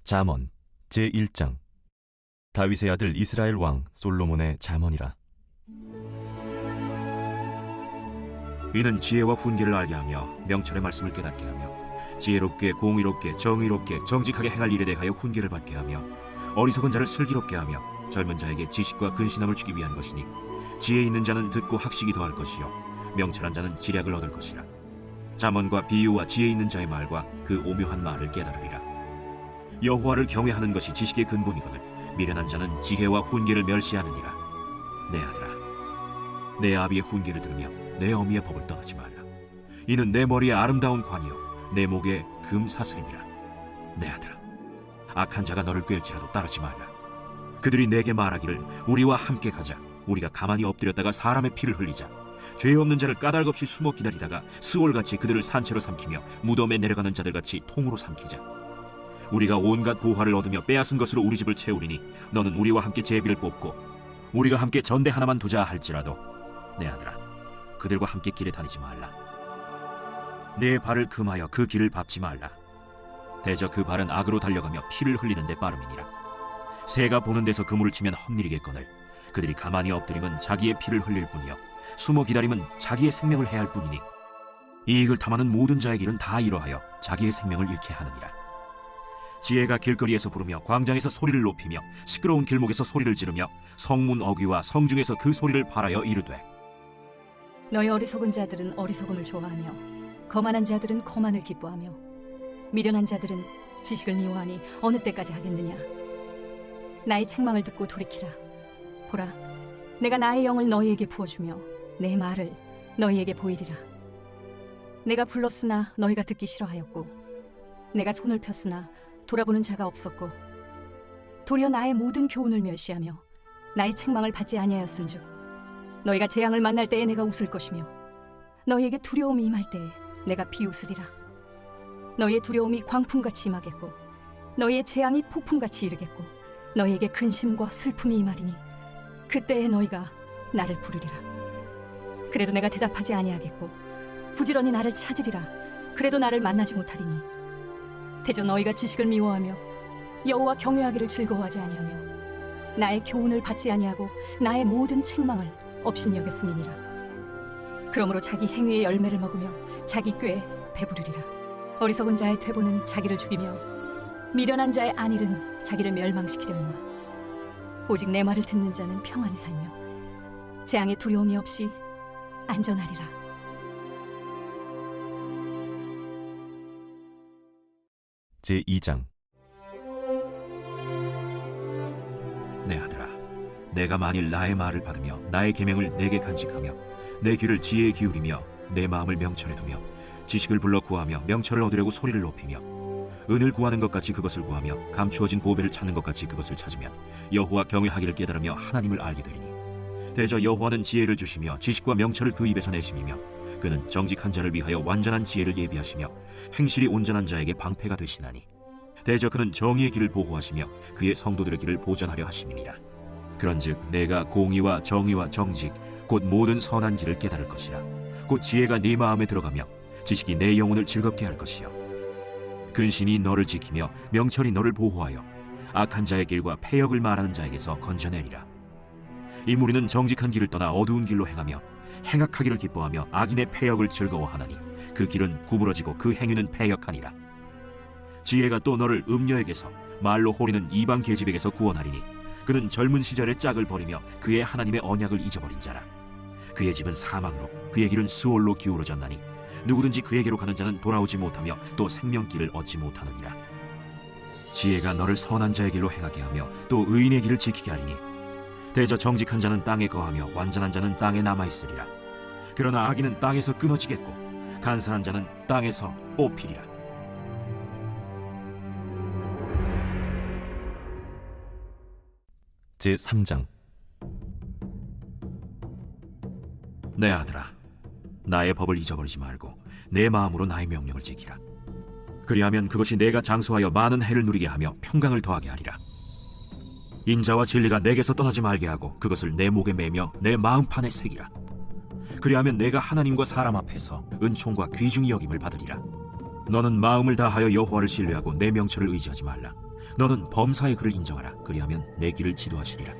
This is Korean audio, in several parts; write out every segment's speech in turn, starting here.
잠언 제1장. 다윗의 아들 이스라엘 왕 솔로몬의 잠언이라. 이는 지혜와 훈계를 알게 하며 명철의 말씀을 깨닫게 하며 지혜롭게 공의롭게 정의롭게 정직하게 행할 일에 대하여 훈계를 받게 하며 어리석은 자를 슬기롭게 하며 젊은 자에게 지식과 근신함을 주기 위한 것이니 지혜 있는 자는 듣고 학식이 더할 것이요 명철한 자는 지략을 얻을 것이라. 잠언과 비유와 지혜 있는 자의 말과 그 오묘한 말을 깨달으리라. 여호와를 경외하는 것이 지식의 근본이거늘 미련한 자는 지혜와 훈계를 멸시하느니라. 내 아들아, 내 아비의 훈계를 들으며 내 어미의 법을 떠나지 말라. 이는 내 머리에 아름다운 관이요 내 목에 금 사슬이니라. 내 아들아, 악한 자가 너를 꿰을지라도 따르지 말라. 그들이 내게 말하기를 우리와 함께 가자. 우리가 가만히 엎드렸다가 사람의 피를 흘리자. 죄 없는 자를 까닭없이 숨어 기다리다가 스올같이 그들을 산채로 삼키며 무덤에 내려가는 자들같이 통으로 삼키자. 우리가 온갖 보화를 얻으며 빼앗은 것으로 우리 집을 채우리니 너는 우리와 함께 제비를 뽑고 우리가 함께 전대 하나만 두자 할지라도 내 아들아, 그들과 함께 길에 다니지 말라. 내 발을 금하여 그 길을 밟지 말라. 대저 그 발은 악으로 달려가며 피를 흘리는 데 빠름이니라. 새가 보는 데서 그물을 치면 헛일이겠거늘 그들이 가만히 엎드리면 자기의 피를 흘릴 뿐이요 숨어 기다리면 자기의 생명을 해할 뿐이니 이익을 탐하는 모든 자의 길은 다 이러하여 자기의 생명을 잃게 하느니라. 지혜가 길거리에서 부르며 광장에서 소리를 높이며 시끄러운 길목에서 소리를 지르며 성문 어귀와 성중에서 그 소리를 발하여 이르되 너희 어리석은 자들은 어리석음을 좋아하며 거만한 자들은 거만을 기뻐하며 미련한 자들은 지식을 미워하니 어느 때까지 하겠느냐. 나의 책망을 듣고 돌이키라. 보라, 내가 나의 영을 너희에게 부어주며 내 말을 너희에게 보이리라. 내가 불렀으나 너희가 듣기 싫어하였고 내가 손을 폈으나 돌아보는 자가 없었고 도리어 나의 모든 교훈을 멸시하며 나의 책망을 받지 아니하였은즉 너희가 재앙을 만날 때에 내가 웃을 것이며 너희에게 두려움이 임할 때에 내가 비웃으리라. 너희의 두려움이 광풍같이 임하겠고 너희의 재앙이 폭풍같이 이르겠고 너희에게 근심과 슬픔이 임하리니 그때에 너희가 나를 부르리라. 그래도 내가 대답하지 아니하겠고 부지런히 나를 찾으리라. 그래도 나를 만나지 못하리니 대저 너희가 지식을 미워하며 여호와 경외하기를 즐거워하지 아니하며 나의 교훈을 받지 아니하고 나의 모든 책망을 업신여겼음이니라. 그러므로 자기 행위의 열매를 먹으며 자기 꾀에 배부르리라. 어리석은 자의 퇴보는 자기를 죽이며 미련한 자의 안일은 자기를 멸망시키려니와 오직 내 말을 듣는 자는 평안히 살며 재앙의 두려움이 없이 안전하리라. 제2장. 내 아들아, 내가 만일 나의 말을 받으며 나의 계명을 내게 간직하며 내 귀를 지혜에 기울이며 내 마음을 명철에 두며 지식을 불러 구하며 명철을 얻으려고 소리를 높이며 은을 구하는 것 같이 그것을 구하며 감추어진 보배를 찾는 것 같이 그것을 찾으면 여호와 경외하기를 깨달으며 하나님을 알게 되리니 대저 여호와는 지혜를 주시며 지식과 명철을 그 입에서 내심이며 그는 정직한 자를 위하여 완전한 지혜를 예비하시며 행실이 온전한 자에게 방패가 되시나니 대저 그는 정의의 길을 보호하시며 그의 성도들의 길을 보전하려 하심이니라. 그런즉 내가 공의와 정의와 정직 곧 모든 선한 길을 깨달을 것이라. 곧 지혜가 네 마음에 들어가며 지식이 내 영혼을 즐겁게 할 것이요 근신이 너를 지키며 명철이 너를 보호하여 악한 자의 길과 패역을 말하는 자에게서 건져내리라. 이 무리는 정직한 길을 떠나 어두운 길로 행하며 행악하기를 기뻐하며 악인의 패역을 즐거워하나니 그 길은 구부러지고 그 행위는 패역하니라. 지혜가 또 너를 음녀에게서 말로 호리는 이방 계집에게서 구원하리니 그는 젊은 시절의 짝을 버리며 그의 하나님의 언약을 잊어버린 자라. 그의 집은 사망으로 그의 길은 스올로 기울어졌나니 누구든지 그에게로 가는 자는 돌아오지 못하며 또 생명길을 얻지 못하느니라. 지혜가 너를 선한 자의 길로 행하게 하며 또 의인의 길을 지키게 하리니 대저 정직한 자는 땅에 거하며 완전한 자는 땅에 남아있으리라. 그러나 악인은 땅에서 끊어지겠고 간사한 자는 땅에서 뽑히리라. 제3장. 내 아들아, 나의 법을 잊어버리지 말고 내 마음으로 나의 명령을 지키라. 그리하면 그것이 내가 장수하여 많은 해를 누리게 하며 평강을 더하게 하리라. 인자와 진리가 내게서 떠나지 말게 하고 그것을 내 목에 매며 내 마음판에 새기라. 그리하면 내가 하나님과 사람 앞에서 은총과 귀중히 여김을 받으리라. 너는 마음을 다하여 여호와를 신뢰하고 내 명철을 의지하지 말라. 너는 범사의 그를 인정하라. 그리하면 내 길을 지도하시리라.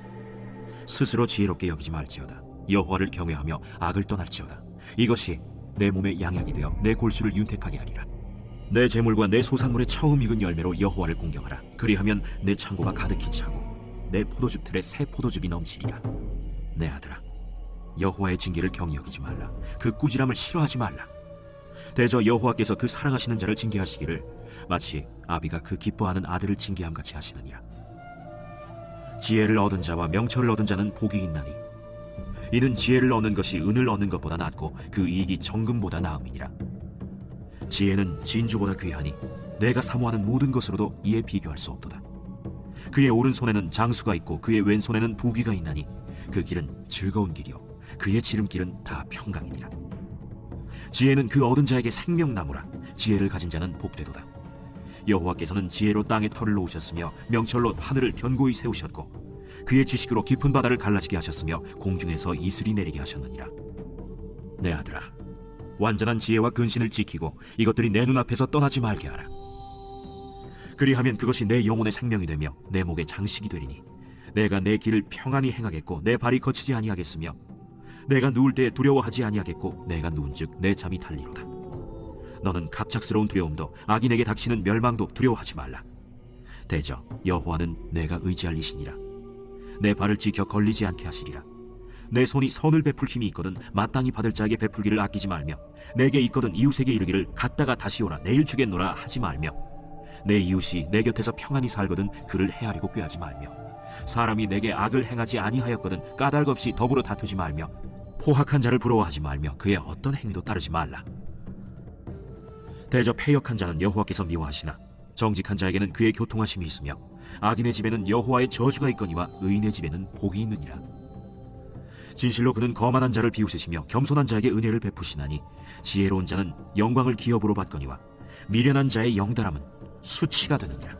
스스로 지혜롭게 여기지 말지어다. 여호와를 경외하며 악을 떠날지어다. 이것이 내 몸에 양약이 되어 내 골수를 윤택하게 하리라. 내 재물과 내 소산물의 처음 익은 열매로 여호와를 공경하라. 그리하면 내 창고가 가득히 차고 내 포도즙 틀에 새 포도즙이 넘치리라. 내 아들아, 여호와의 징계를 경히 여기지 말라. 그 꾸지람을 싫어하지 말라. 대저 여호와께서 그 사랑하시는 자를 징계하시기를 마치 아비가 그 기뻐하는 아들을 징계함 같이 하시느니라. 지혜를 얻은 자와 명철을 얻은 자는 복이 있나니 이는 지혜를 얻는 것이 은을 얻는 것보다 낫고 그 이익이 정금보다 나음이니라. 지혜는 진주보다 귀하니 내가 사모하는 모든 것으로도 이에 비교할 수 없도다. 그의 오른손에는 장수가 있고 그의 왼손에는 부귀가 있나니 그 길은 즐거운 길이요 그의 지름길은 다 평강이니라. 지혜는 그 얻은 자에게 생명나무라. 지혜를 가진 자는 복되도다. 여호와께서는 지혜로 땅의 털을 놓으셨으며 명철로 하늘을 견고히 세우셨고 그의 지식으로 깊은 바다를 갈라지게 하셨으며 공중에서 이슬이 내리게 하셨느니라. 내 아들아, 완전한 지혜와 근신을 지키고 이것들이 내 눈앞에서 떠나지 말게 하라. 그리하면 그것이 내 영혼의 생명이 되며 내 목의 장식이 되리니 내가 내 길을 평안히 행하겠고 내 발이 거치지 아니하겠으며 내가 누울 때 두려워하지 아니하겠고 내가 누운즉 내 잠이 달리로다. 너는 갑작스러운 두려움도 악인에게 닥치는 멸망도 두려워하지 말라. 대저 여호와는 내가 의지할 이시니라. 내 발을 지켜 걸리지 않게 하시리라. 내 손이 선을 베풀 힘이 있거든 마땅히 받을 자에게 베풀기를 아끼지 말며 내게 있거든 이웃에게 이르기를 갔다가 다시 오라 내일 주겠노라 하지 말며 내 이웃이 내 곁에서 평안히 살거든 그를 헤아리고 꾀하지 말며 사람이 내게 악을 행하지 아니하였거든 까닭 없이 더불어 다투지 말며 포학한 자를 부러워하지 말며 그의 어떤 행위도 따르지 말라. 대저 패역한 자는 여호와께서 미워하시나 정직한 자에게는 그의 교통하심이 있으며 악인의 집에는 여호와의 저주가 있거니와 의인의 집에는 복이 있느니라. 진실로 그는 거만한 자를 비웃으시며 겸손한 자에게 은혜를 베푸시나니 지혜로운 자는 영광을 기업으로 받거니와 미련한 자의 영달함은 수치가 되느니라.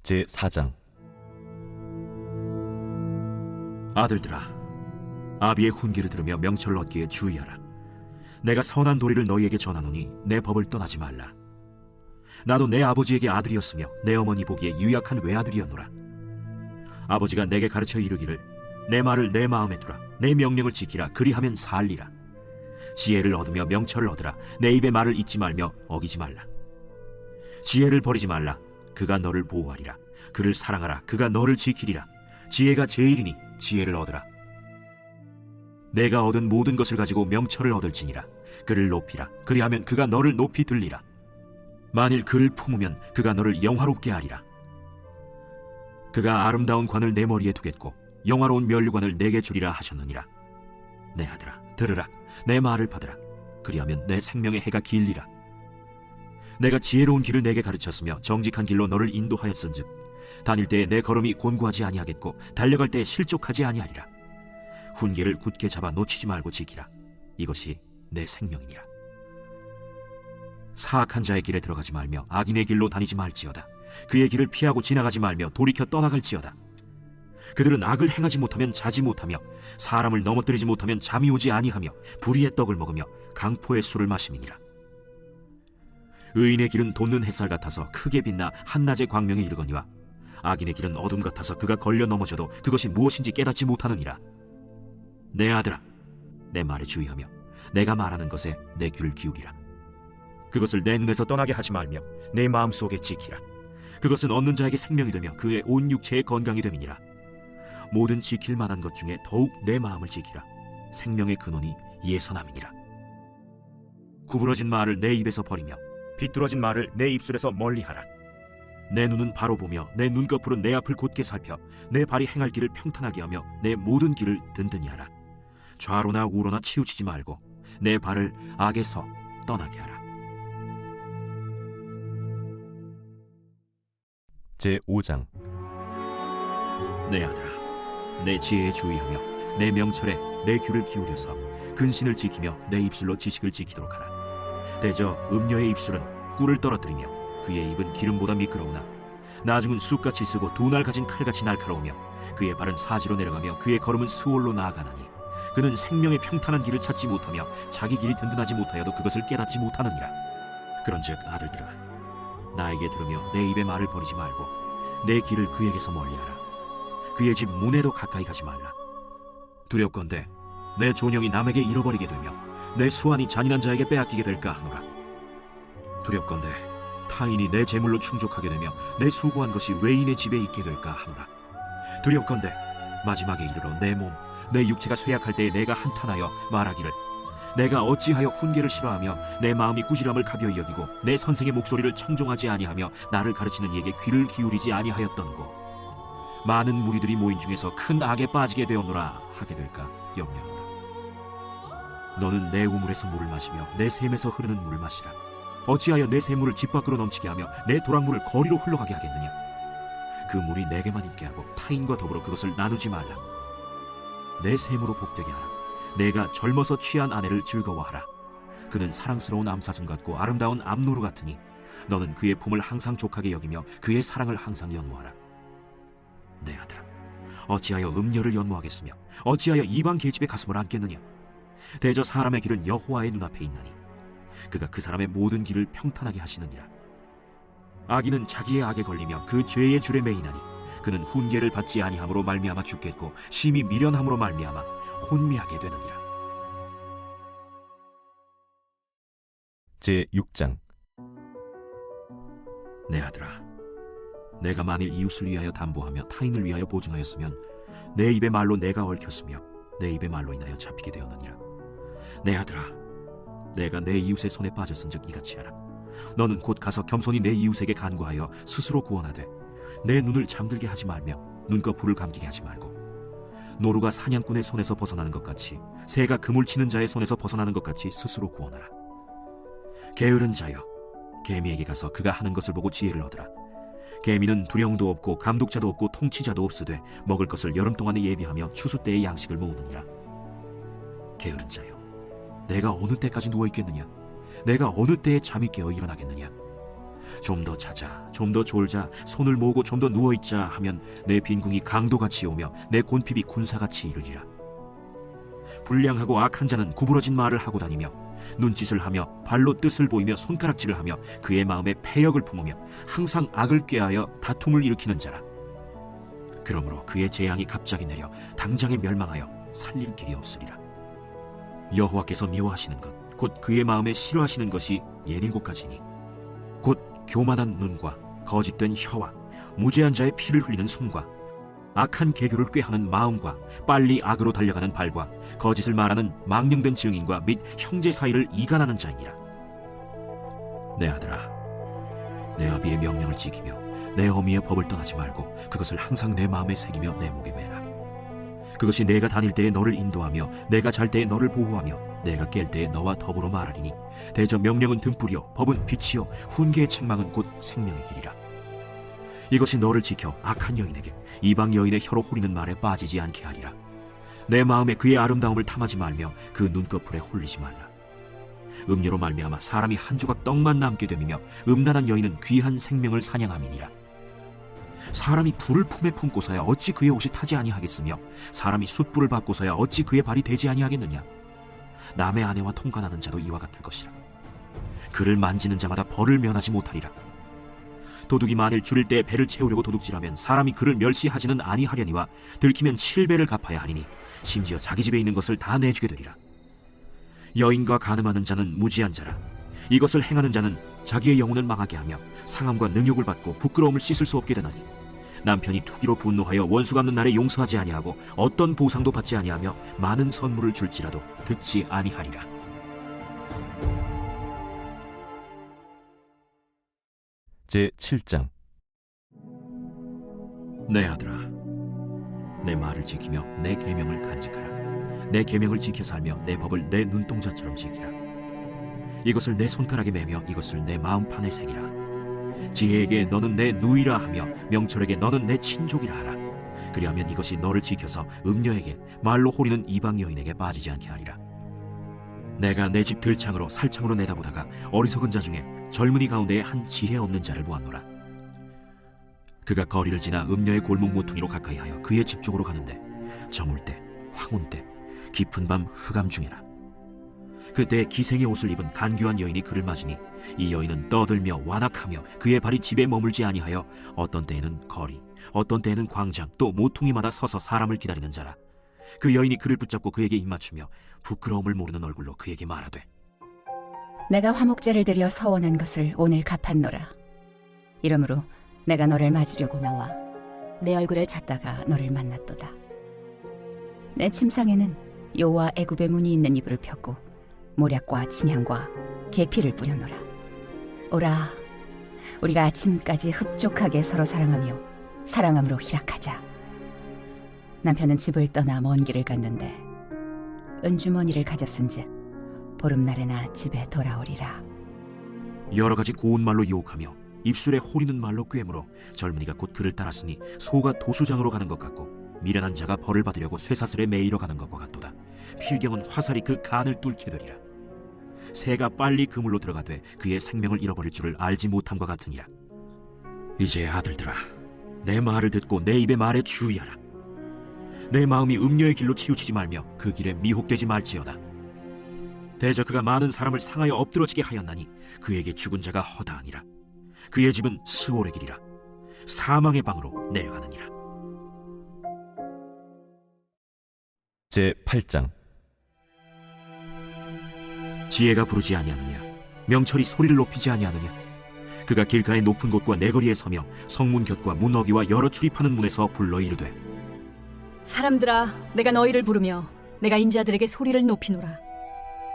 제4장. 아들들아, 아비의 훈계를 들으며 명철을 얻기에 주의하라. 내가 선한 도리를 너희에게 전하노니 내 법을 떠나지 말라. 나도 내 아버지에게 아들이었으며 내 어머니 보기에 유약한 외아들이었노라. 아버지가 내게 가르쳐 이르기를 내 말을 내 마음에 두라. 내 명령을 지키라. 그리하면 살리라. 지혜를 얻으며 명철을 얻으라. 내 입의 말을 잊지 말며 어기지 말라. 지혜를 버리지 말라. 그가 너를 보호하리라. 그를 사랑하라. 그가 너를 지키리라. 지혜가 제일이니 지혜를 얻으라. 내가 얻은 모든 것을 가지고 명철을 얻을지니라. 그를 높이라. 그리하면 그가 너를 높이 들리라. 만일 그를 품으면 그가 너를 영화롭게 하리라. 그가 아름다운 관을 내 머리에 두겠고 영화로운 면류관을 내게 주리라 하셨느니라. 내 아들아, 들으라. 내 말을 받으라. 그리하면 내 생명의 해가 길리라. 내가 지혜로운 길을 내게 가르쳤으며 정직한 길로 너를 인도하였은즉 다닐 때에 내 걸음이 곤고하지 아니하겠고 달려갈 때에 실족하지 아니하리라. 훈계를 굳게 잡아 놓치지 말고 지키라. 이것이 내 생명이니라. 사악한 자의 길에 들어가지 말며 악인의 길로 다니지 말지어다. 그의 길을 피하고 지나가지 말며 돌이켜 떠나갈지어다. 그들은 악을 행하지 못하면 자지 못하며 사람을 넘어뜨리지 못하면 잠이 오지 아니하며 불의의 떡을 먹으며 강포의 술을 마심이니라. 의인의 길은 돋는 햇살 같아서 크게 빛나 한낮의 광명에 이르거니와 악인의 길은 어둠 같아서 그가 걸려 넘어져도 그것이 무엇인지 깨닫지 못하느니라. 내 아들아, 내 말에 주의하며 내가 말하는 것에 내 귀를 기울이라. 그것을 내 눈에서 떠나게 하지 말며 내 마음속에 지키라. 그것은 얻는 자에게 생명이 되며 그의 온 육체의 건강이 됨이니라. 모든 지킬 만한 것 중에 더욱 내 마음을 지키라. 생명의 근원이 이에서 남이니라. 구부러진 말을 내 입에서 버리며 비뚤어진 말을 내 입술에서 멀리하라. 내 눈은 바로 보며 내 눈꺼풀은 내 앞을 곧게 살펴 내 발이 행할 길을 평탄하게 하며 내 모든 길을 든든히 하라. 좌로나 우로나 치우치지 말고 내 발을 악에서 떠나게 하라. 제5장. 내 아들아, 내 지혜에 주의하며 내 명철에 내 귀를 기울여서 근신을 지키며 내 입술로 지식을 지키도록 하라. 대저 음녀의 입술은 꿀을 떨어뜨리며 그의 입은 기름보다 미끄러우나 나중은 쑥같이 쓰고 두 날 가진 칼같이 날카로우며 그의 발은 사지로 내려가며 그의 걸음은 수월로 나아가나니 그는 생명의 평탄한 길을 찾지 못하며 자기 길이 든든하지 못하여도 그것을 깨닫지 못하느니라. 그런즉 아들들아, 나에게 들으며 내 입의 말을 버리지 말고 내 길을 그에게서 멀리하라. 그의 집 문에도 가까이 가지 말라. 두렵건대 내 존영이 남에게 잃어버리게 되며 내 수완이 잔인한 자에게 빼앗기게 될까 하노라. 두렵건대 타인이 내 재물로 충족하게 되며 내 수고한 것이 외인의 집에 있게 될까 하노라. 두렵건대 마지막에 이르러 내 몸, 내 육체가 쇠약할 때에 내가 한탄하여 말하기를, 내가 어찌하여 훈계를 싫어하며 내 마음이 꾸지람을 가벼이 여기고 내 선생의 목소리를 청종하지 아니하며 나를 가르치는 이에게 귀를 기울이지 아니하였던고. 많은 무리들이 모인 중에서 큰 악에 빠지게 되었노라 하게 될까 염려하노라. 너는 내 우물에서 물을 마시며 내 샘에서 흐르는 물을 마시라. 어찌하여 내 샘물을 집 밖으로 넘치게 하며 내 도랑물을 거리로 흘러가게 하겠느냐. 그 물이 내게만 있게 하고 타인과 더불어 그것을 나누지 말라. 내 샘으로 복되게 하라. 내가 젊어서 취한 아내를 즐거워하라. 그는 사랑스러운 암사슴 같고 아름다운 암노루 같으니 너는 그의 품을 항상 족하게 여기며 그의 사랑을 항상 연모하라. 내 아들아, 어찌하여 음녀를 연모하겠으며 어찌하여 이방 계집의 가슴을 안겠느냐. 대저 사람의 길은 여호와의 눈앞에 있나니 그가 그 사람의 모든 길을 평탄하게 하시느니라. 악인은 자기의 악에 걸리며 그 죄의 줄에 매이나니 그는 훈계를 받지 아니함으로 말미암아 죽겠고 심히 미련함으로 말미암아 혼미하게 되느니라. 제6장. 내 아들아, 내가 만일 이웃을 위하여 담보하며 타인을 위하여 보증하였으면 내 입의 말로 내가 얽혔으며 내 입의 말로 인하여 잡히게 되었느니라. 내 아들아, 내가 내 이웃의 손에 빠졌은즉 이같이 하라. 너는 곧 가서 겸손히 내 이웃에게 간구하여 스스로 구원하되 내 눈을 잠들게 하지 말며 눈꺼 불을 감기게 하지 말고, 노루가 사냥꾼의 손에서 벗어나는 것 같이 새가 그물 치는 자의 손에서 벗어나는 것 같이 스스로 구원하라. 게으른 자여, 개미에게 가서 그가 하는 것을 보고 지혜를 얻으라. 개미는 두령도 없고 감독자도 없고 통치자도 없으되 먹을 것을 여름 동안에 예비하며 추수 때의 양식을 모으느니라. 게으른 자여, 내가 어느 때까지 누워있겠느냐? 내가 어느 때에 잠이 깨어 일어나겠느냐? 좀 더 자자, 좀 더 졸자, 손을 모으고 좀 더 누워있자 하면 내 빈궁이 강도같이 오며 내 곤핍이 군사같이 이르리라. 불량하고 악한 자는 구부러진 말을 하고 다니며 눈짓을 하며 발로 뜻을 보이며 손가락질을 하며 그의 마음에 패역을 품으며 항상 악을 꾀하여 다툼을 일으키는 자라. 그러므로 그의 재앙이 갑자기 내려 당장에 멸망하여 살릴 길이 없으리라. 여호와께서 미워하시는 것, 곧 그의 마음에 싫어하시는 것이 7가지니 곧 교만한 눈과 거짓된 혀와 무죄한 자의 피를 흘리는 손과 악한 계교를 꾀하는 마음과 빨리 악으로 달려가는 발과 거짓을 말하는 망령된 증인과 및 형제 사이를 이간하는 자이니라. 내 아들아, 내 아비의 명령을 지키며 내 어미의 법을 떠나지 말고 그것을 항상 내 마음에 새기며 내 목에 매라. 그것이 내가 다닐 때에 너를 인도하며 내가 잘 때에 너를 보호하며 내가 깰 때에 너와 더불어 말하리니 대저 명령은 등불이요 법은 빛이요 훈계의 책망은 곧 생명의 길이라. 이것이 너를 지켜 악한 여인에게 이방 여인의 혀로 홀리는 말에 빠지지 않게 하리라. 내 마음에 그의 아름다움을 탐하지 말며 그 눈꺼풀에 홀리지 말라. 음료로 말미암아 사람이 한 조각 떡만 남게 됨이며 음란한 여인은 귀한 생명을 사냥함이니라. 사람이 불을 품에 품고서야 어찌 그의 옷이 타지 아니하겠으며 사람이 숯불을 받고서야 어찌 그의 발이 되지 아니하겠느냐. 남의 아내와 통관하는 자도 이와 같을 것이라. 그를 만지는 자마다 벌을 면하지 못하리라. 도둑이 만일 줄일 때에 배를 채우려고 도둑질하면 사람이 그를 멸시하지는 아니하려니와 들키면 7배를 갚아야 하리니 심지어 자기 집에 있는 것을 다 내주게 되리라. 여인과 간음하는 자는 무지한 자라. 이것을 행하는 자는 자기의 영혼을 망하게 하며 상함과 능욕을 받고 부끄러움을 씻을 수 없게 되나니 남편이 투기로 분노하여 원수 갚는 날에 용서하지 아니하고 어떤 보상도 받지 아니하며 많은 선물을 줄지라도 듣지 아니하리라. 제7장. 내 아들아, 내 말을 지키며 내 계명을 간직하라. 내 계명을 지켜 살며 내 법을 내 눈동자처럼 지키라. 이것을 내 손가락에 매며 이것을 내 마음판에 새기라. 지혜에게 너는 내 누이라 하며 명철에게 너는 내 친족이라 하라. 그리하면 이것이 너를 지켜서 음녀에게 말로 호리는 이방 여인에게 빠지지 않게 하리라. 내가 내 집 들창으로 살창으로 내다보다가 어리석은 자 중에 젊은이 가운데에 한 지혜 없는 자를 보았노라. 그가 거리를 지나 음녀의 골목 모퉁이로 가까이 하여 그의 집 쪽으로 가는데 저물 때, 황혼 때, 깊은 밤 흑암 중이라. 그때 기생의 옷을 입은 간교한 여인이 그를 맞으니 이 여인은 떠들며 완악하며 그의 발이 집에 머물지 아니하여 어떤 때에는 거리, 어떤 때에는 광장, 또 모퉁이마다 서서 사람을 기다리는 자라. 그 여인이 그를 붙잡고 그에게 입맞추며 부끄러움을 모르는 얼굴로 그에게 말하되, 내가 화목제를 드려 서원한 것을 오늘 갚았노라. 이러므로 내가 너를 맞으려고 나와 내 얼굴을 찾다가 너를 만났도다. 내 침상에는 여호와 애굽의 문이 있는 이불을 폈고 모략과 침향과 계피를 뿌려놓으라. 오라, 우리가 아침까지 흡족하게 서로 사랑하며 사랑함으로 희락하자. 남편은 집을 떠나 먼 길을 갔는데 은주머니를 가졌은즉 보름날에나 집에 돌아오리라. 여러 가지 고운 말로 유혹하며 입술에 호리는 말로 꿰물어 젊은이가 곧 그를 따랐으니 소가 도수장으로 가는 것 같고 미련한 자가 벌을 받으려고 쇠사슬에 매이러 가는 것과 같도다. 필경은 화살이 그 간을 뚫게 되리라. 새가 빨리 그물로 들어가되 그의 생명을 잃어버릴 줄을 알지 못함과 같으니라. 이제 아들들아, 내 말을 듣고 내 입의 말에 주의하라. 내 마음이 음녀의 길로 치우치지 말며 그 길에 미혹되지 말지어다. 대저 그가 많은 사람을 상하여 엎드러지게 하였나니 그에게 죽은 자가 허다하니라. 그의 집은 스올의 길이라. 사망의 방으로 내려가느니라. 제8장. 지혜가 부르지 아니하느냐? 명철이 소리를 높이지 아니하느냐? 그가 길가의 높은 곳과 내거리에 서며 성문 곁과 문어기와 여러 출입하는 문에서 불러 이르되, 사람들아, 내가 너희를 부르며 내가 인자들에게 소리를 높이노라.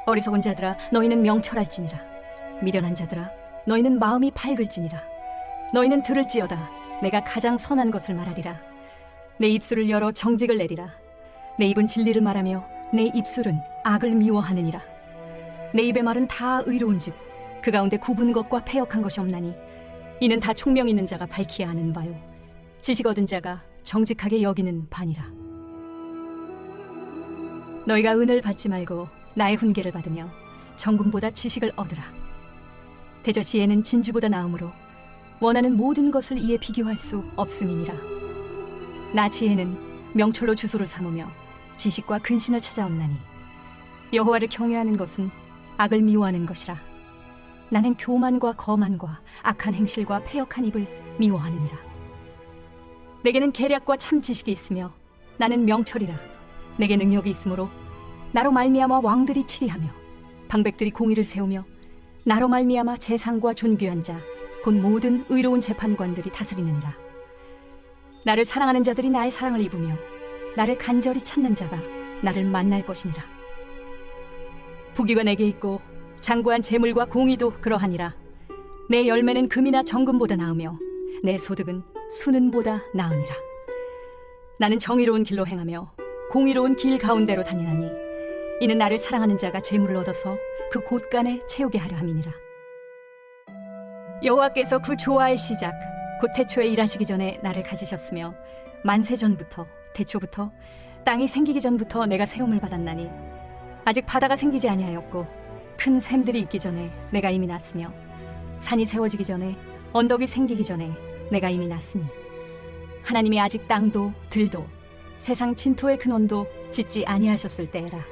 어리석은 자들아, 너희는 명철할지니라. 미련한 자들아, 너희는 마음이 밝을지니라. 너희는 들을지어다. 내가 가장 선한 것을 말하리라. 내 입술을 열어 정직을 내리라. 내 입은 진리를 말하며 내 입술은 악을 미워하느니라. 내 입의 말은 다 의로운즉 그 가운데 굽은 것과 패역한 것이 없나니 이는 다 총명 있는 자가 밝히야 하는 바요 지식 얻은 자가 정직하게 여기는 바니라. 너희가 은을 받지 말고 나의 훈계를 받으며 정금보다 지식을 얻으라. 대저 지혜는 진주보다 나음으로 원하는 모든 것을 이에 비교할 수 없음이니라. 나 지혜는 명철로 주소를 삼으며 지식과 근신을 찾아옵나니 여호와를 경외하는 것은 악을 미워하는 것이라. 나는 교만과 거만과 악한 행실과 패역한 입을 미워하느니라. 내게는 계략과 참 지식이 있으며 나는 명철이라. 내게 능력이 있으므로 나로 말미암아 왕들이 치리하며 방백들이 공의를 세우며 나로 말미암아 재상과 존귀한 자 곧 모든 의로운 재판관들이 다스리느니라. 나를 사랑하는 자들이 나의 사랑을 입으며 나를 간절히 찾는 자가 나를 만날 것이니라. 부귀가 내게 있고 장구한 재물과 공의도 그러하니라. 내 열매는 금이나 정금보다 나으며 내 소득은 수는보다 나으니라. 나는 정의로운 길로 행하며 공의로운 길 가운데로 다니나니 이는 나를 사랑하는 자가 재물을 얻어서 그 곳간에 채우게 하려 함이니라. 여호와께서 그 조화의 시작 곧 태초에 일하시기 전에 나를 가지셨으며 만세 전부터 태초부터 땅이 생기기 전부터 내가 세움을 받았나니 아직 바다가 생기지 아니하였고 큰 샘들이 있기 전에 내가 이미 났으며 산이 세워지기 전에 언덕이 생기기 전에 내가 이미 났으니 하나님이 아직 땅도 들도 세상 진토의 근원도 짓지 아니하셨을 때라.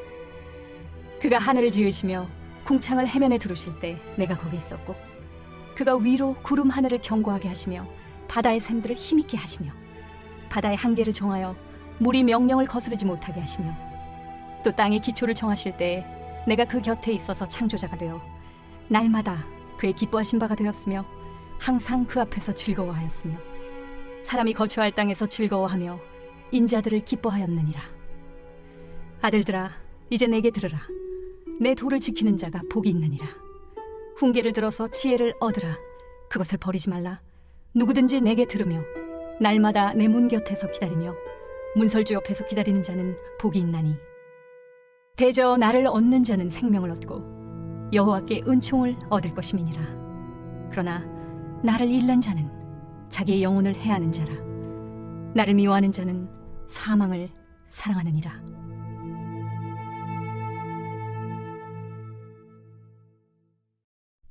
그가 하늘을 지으시며 궁창을 해면에 두르실 때 내가 거기 있었고 그가 위로 구름 하늘을 견고하게 하시며 바다의 샘들을 힘있게 하시며 바다의 한계를 정하여 물이 명령을 거스르지 못하게 하시며 또 땅의 기초를 정하실 때에 내가 그 곁에 있어서 창조자가 되어 날마다 그의 기뻐하신 바가 되었으며 항상 그 앞에서 즐거워하였으며 사람이 거처할 땅에서 즐거워하며 인자들을 기뻐하였느니라. 아들들아, 이제 내게 들으라. 내 도를 지키는 자가 복이 있느니라. 훈계를 들어서 지혜를 얻으라. 그것을 버리지 말라. 누구든지 내게 들으며 날마다 내 문 곁에서 기다리며 문설주 옆에서 기다리는 자는 복이 있나니 대저 나를 얻는 자는 생명을 얻고 여호와께 은총을 얻을 것임이니라. 그러나 나를 잃는 자는 자기의 영혼을 해하는 자라. 나를 미워하는 자는 사망을 사랑하느니라.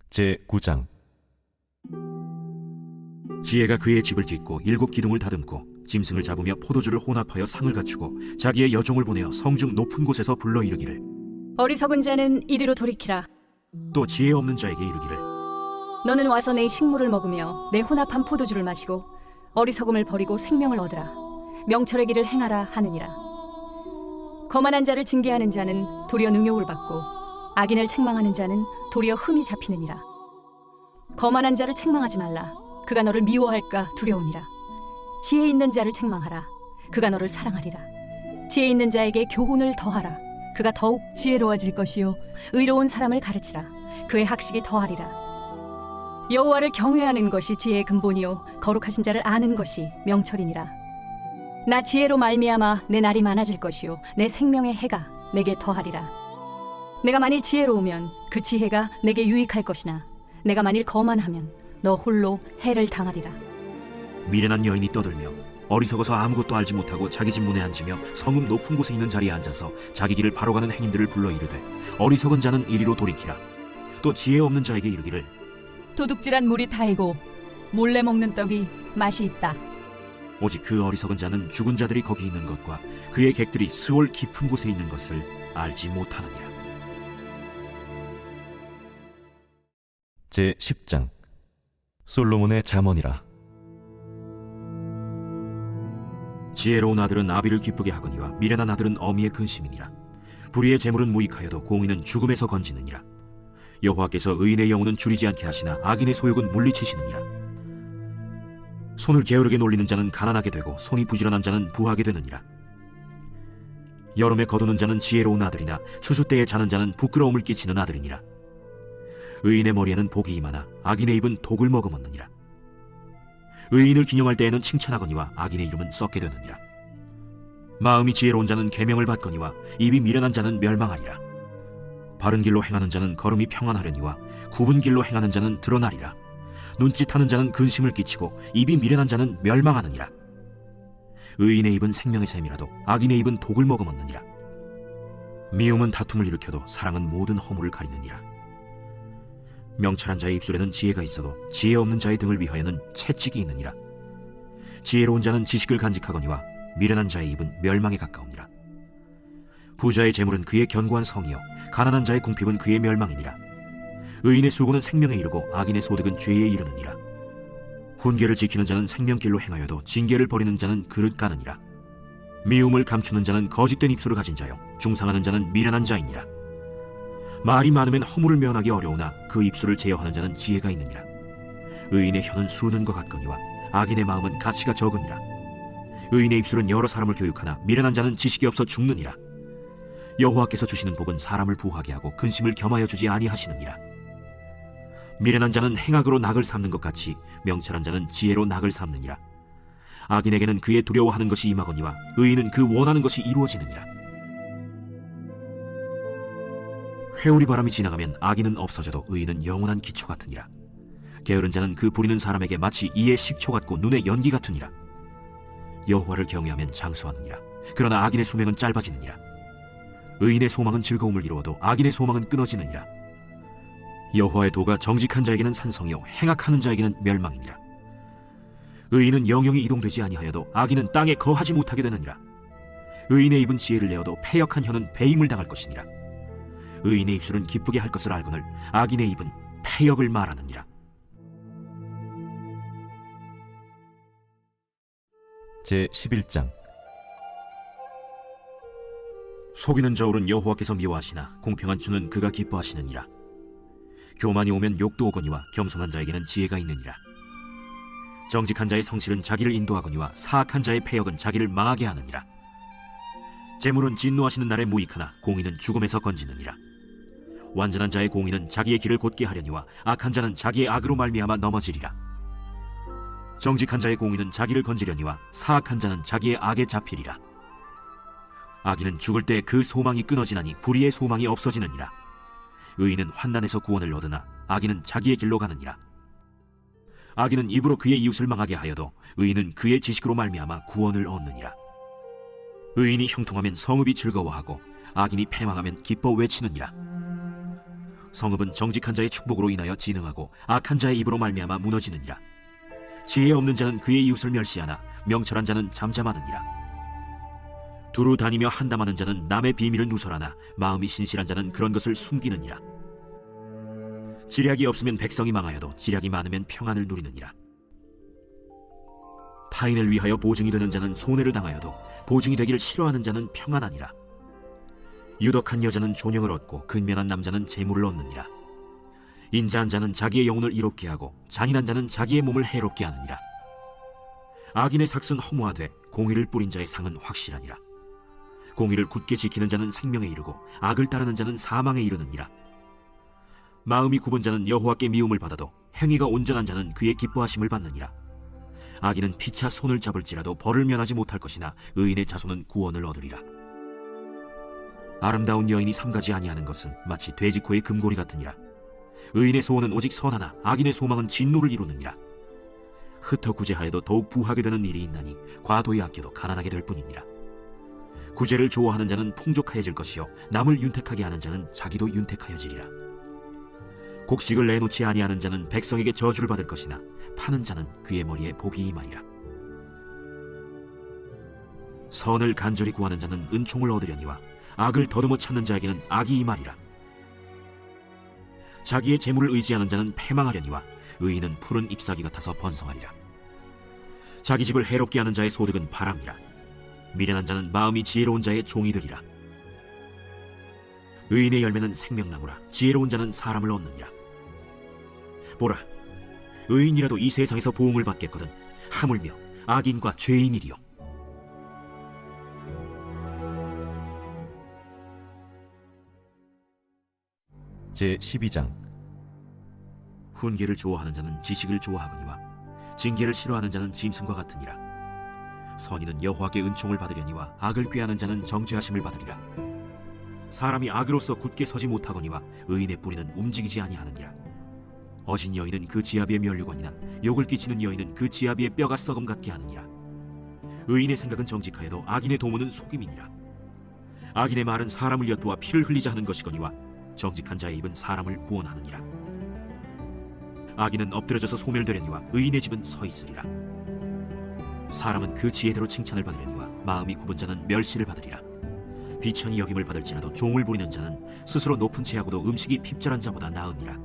제9장. 지혜가 그의 집을 짓고 7 기둥을 다듬고 짐승을 잡으며 포도주를 혼합하여 상을 갖추고 자기의 여종을 보내어 성중 높은 곳에서 불러 이르기를 어리석은 자는 이리로 돌이키라. 또 지혜 없는 자에게 이르기를 너는 와서 내 식물을 먹으며 내 혼합한 포도주를 마시고 어리석음을 버리고 생명을 얻으라. 명철의 길을 행하라 하느니라. 거만한 자를 징계하는 자는 도리어 능욕을 받고 악인을 책망하는 자는 도리어 흠이 잡히느니라. 거만한 자를 책망하지 말라. 그가 너를 미워할까 두려우니라. 지혜 있는 자를 책망하라. 그가 너를 사랑하리라. 지혜 있는 자에게 교훈을 더하라. 그가 더욱 지혜로워질 것이요 의로운 사람을 가르치라. 그의 학식이 더하리라. 여호와를 경외하는 것이 지혜의 근본이요 거룩하신 자를 아는 것이 명철이니라. 나 지혜로 말미암아 내 날이 많아질 것이요 내 생명의 해가 내게 더하리라. 내가 만일 지혜로우면 그 지혜가 내게 유익할 것이나 내가 만일 거만하면 너 홀로 해를 당하리라. 미련한 여인이 떠들며 어리석어서 아무것도 알지 못하고 자기 집 문에 앉으며 성읍 높은 곳에 있는 자리에 앉아서 자기 길을 바로 가는 행인들을 불러 이르되 어리석은 자는 이리로 돌이키라. 또 지혜 없는 자에게 이르기를 도둑질한 물이 달고 몰래 먹는 떡이 맛이 있다. 오직 그 어리석은 자는 죽은 자들이 거기 있는 것과 그의 객들이 스올 깊은 곳에 있는 것을 알지 못하느니라. 제 10장 솔로몬의 잠언이라. 지혜로운 아들은 아비를 기쁘게 하거니와 미련한 아들은 어미의 근심이니라. 불의의 재물은 무익하여도 공의는 죽음에서 건지느니라. 여호와께서 의인의 영혼은 줄이지 않게 하시나 악인의 소욕은 물리치시느니라. 손을 게으르게 놀리는 자는 가난하게 되고 손이 부지런한 자는 부하게 되느니라. 여름에 거두는 자는 지혜로운 아들이나 추수 때에 자는 자는 부끄러움을 끼치는 아들이니라. 의인의 머리에는 복이 임하나 악인의 입은 독을 머금었느니라. 의인을 기념할 때에는 칭찬하거니와 악인의 이름은 썩게 되느니라. 마음이 지혜로운 자는 계명을 받거니와 입이 미련한 자는 멸망하리라. 바른 길로 행하는 자는 걸음이 평안하려니와 굽은 길로 행하는 자는 드러나리라. 눈짓하는 자는 근심을 끼치고 입이 미련한 자는 멸망하느니라. 의인의 입은 생명의 샘이라도 악인의 입은 독을 머금었느니라. 미움은 다툼을 일으켜도 사랑은 모든 허물을 가리느니라. 명철한 자의 입술에는 지혜가 있어도 지혜 없는 자의 등을 위하여는 채찍이 있느니라. 지혜로운 자는 지식을 간직하거니와 미련한 자의 입은 멸망에 가까우니라. 부자의 재물은 그의 견고한 성이요 가난한 자의 궁핍은 그의 멸망이니라. 의인의 수고는 생명에 이르고 악인의 소득은 죄에 이르느니라. 훈계를 지키는 자는 생명길로 행하여도 징계를 버리는 자는 그릇 가느니라. 미움을 감추는 자는 거짓된 입술을 가진 자요 중상하는 자는 미련한 자이니라. 말이 많으면 허물을 면하기 어려우나 그 입술을 제어하는 자는 지혜가 있느니라. 의인의 혀는 수는 것 같거니와 악인의 마음은 가치가 적으니라. 의인의 입술은 여러 사람을 교육하나 미련한 자는 지식이 없어 죽느니라. 여호와께서 주시는 복은 사람을 부하게 하고 근심을 겸하여 주지 아니하시느니라. 미련한 자는 행악으로 낙을 삼는 것 같이 명철한 자는 지혜로 낙을 삼느니라. 악인에게는 그의 두려워하는 것이 임하거니와 의인은 그 원하는 것이 이루어지느니라. 회오리 바람이 지나가면 악인은 없어져도 의인은 영원한 기초 같으니라. 게으른 자는 그 부리는 사람에게 마치 이의 식초 같고 눈의 연기 같으니라. 여호와를 경외하면 장수하느니라. 그러나 악인의 수명은 짧아지느니라. 의인의 소망은 즐거움을 이루어도 악인의 소망은 끊어지느니라. 여호와의 도가 정직한 자에게는 산성이요 행악하는 자에게는 멸망이니라. 의인은 영영이 이동되지 아니하여도 악인은 땅에 거하지 못하게 되느니라. 의인의 입은 지혜를 내어도 패역한 혀는 배임을 당할 것이니라. 의인의 입술은 기쁘게 할 것을 알거늘 악인의 입은 패역을 말하느니라. 제 11장 속이는 저울은 여호와께서 미워하시나 공평한 주는 그가 기뻐하시느니라. 교만이 오면 욕도 오거니와 겸손한 자에게는 지혜가 있느니라. 정직한 자의 성실은 자기를 인도하거니와 사악한 자의 패역은 자기를 망하게 하느니라. 재물은 진노하시는 날에 무익하나 공의는 죽음에서 건지느니라. 완전한 자의 공의는 자기의 길을 곧게 하려니와 악한 자는 자기의 악으로 말미암아 넘어지리라. 정직한 자의 공의는 자기를 건지려니와 사악한 자는 자기의 악에 잡히리라. 악인은 죽을 때 그 소망이 끊어지나니 불의의 소망이 없어지느니라. 의인은 환난에서 구원을 얻으나 악인은 자기의 길로 가느니라. 악인은 입으로 그의 이웃을 망하게 하여도 의인은 그의 지식으로 말미암아 구원을 얻느니라. 의인이 형통하면 성읍이 즐거워하고 악인이 패망하면 기뻐 외치느니라. 성읍은 정직한 자의 축복으로 인하여 진흥하고 악한 자의 입으로 말미암아 무너지느니라. 지혜 없는 자는 그의 이웃을 멸시하나 명철한 자는 잠잠하느니라. 두루 다니며 한담하는 자는 남의 비밀을 누설하나 마음이 신실한 자는 그런 것을 숨기느니라. 지략이 없으면 백성이 망하여도 지략이 많으면 평안을 누리느니라. 타인을 위하여 보증이 되는 자는 손해를 당하여도 보증이 되기를 싫어하는 자는 평안하니라. 유덕한 여자는 존영을 얻고 근면한 남자는 재물을 얻느니라. 인자한 자는 자기의 영혼을 이롭게 하고 잔인한 자는 자기의 몸을 해롭게 하느니라. 악인의 삭은 허무하되 공의를 뿌린 자의 상은 확실하니라. 공의를 굳게 지키는 자는 생명에 이르고 악을 따르는 자는 사망에 이르느니라. 마음이 굽은 자는 여호와께 미움을 받아도 행위가 온전한 자는 그의 기뻐하심을 받느니라. 악인은 피차 손을 잡을지라도 벌을 면하지 못할 것이나 의인의 자손은 구원을 얻으리라. 아름다운 여인이 삼가지 아니하는 것은 마치 돼지코의 금고리 같으니라. 의인의 소원은 오직 선하나 악인의 소망은 진노를 이루느니라. 흩어 구제하여도 더욱 부하게 되는 일이 있나니 과도히 아껴도 가난하게 될 뿐이니라. 구제를 좋아하는 자는 풍족하여질 것이요 남을 윤택하게 하는 자는 자기도 윤택하여지리라. 곡식을 내놓지 아니하는 자는 백성에게 저주를 받을 것이나 파는 자는 그의 머리에 복이 임하리라. 선을 간절히 구하는 자는 은총을 얻으려니와 악을 더듬어 찾는 자에게는 악이 임하리라. 자기의 재물을 의지하는 자는 패망하려니와 의인은 푸른 잎사귀 같아서 번성하리라. 자기 집을 해롭게 하는 자의 소득은 바람이라. 미련한 자는 마음이 지혜로운 자의 종이 되리라. 의인의 열매는 생명나무라. 지혜로운 자는 사람을 얻느니라. 보라, 의인이라도 이 세상에서 보응을 받겠거든 하물며 악인과 죄인이리요. 제12장. 훈계를 좋아하는 자는 지식을 좋아하거니와 징계를 싫어하는 자는 짐승과 같으니라. 선인은 여호와께 은총을 받으려니와 악을 꾀하는 자는 정죄하심을 받으리라. 사람이 악으로서 굳게 서지 못하거니와 의인의 뿌리는 움직이지 아니하느니라. 어진 여인은 그 지아비의 면류관이나 욕을 끼치는 여인은 그 지아비의 뼈가 썩음 같게 하느니라. 의인의 생각은 정직하여도 악인의 도모는 속임이니라. 악인의 말은 사람을 엿보아 피를 흘리자 하는 것이거니와 정직한 자의 입은 사람을 구원하느니라. 악인은 엎드려져서 소멸되려니와 의인의 집은 서 있으리라. 사람은 그 지혜대로 칭찬을 받으려니와 마음이 굽은 자는 멸시를 받으리라. 비천히 여김을 받을지라도 종을 부리는 자는 스스로 높은 채하고도 음식이 핍절한 자보다 나으니라.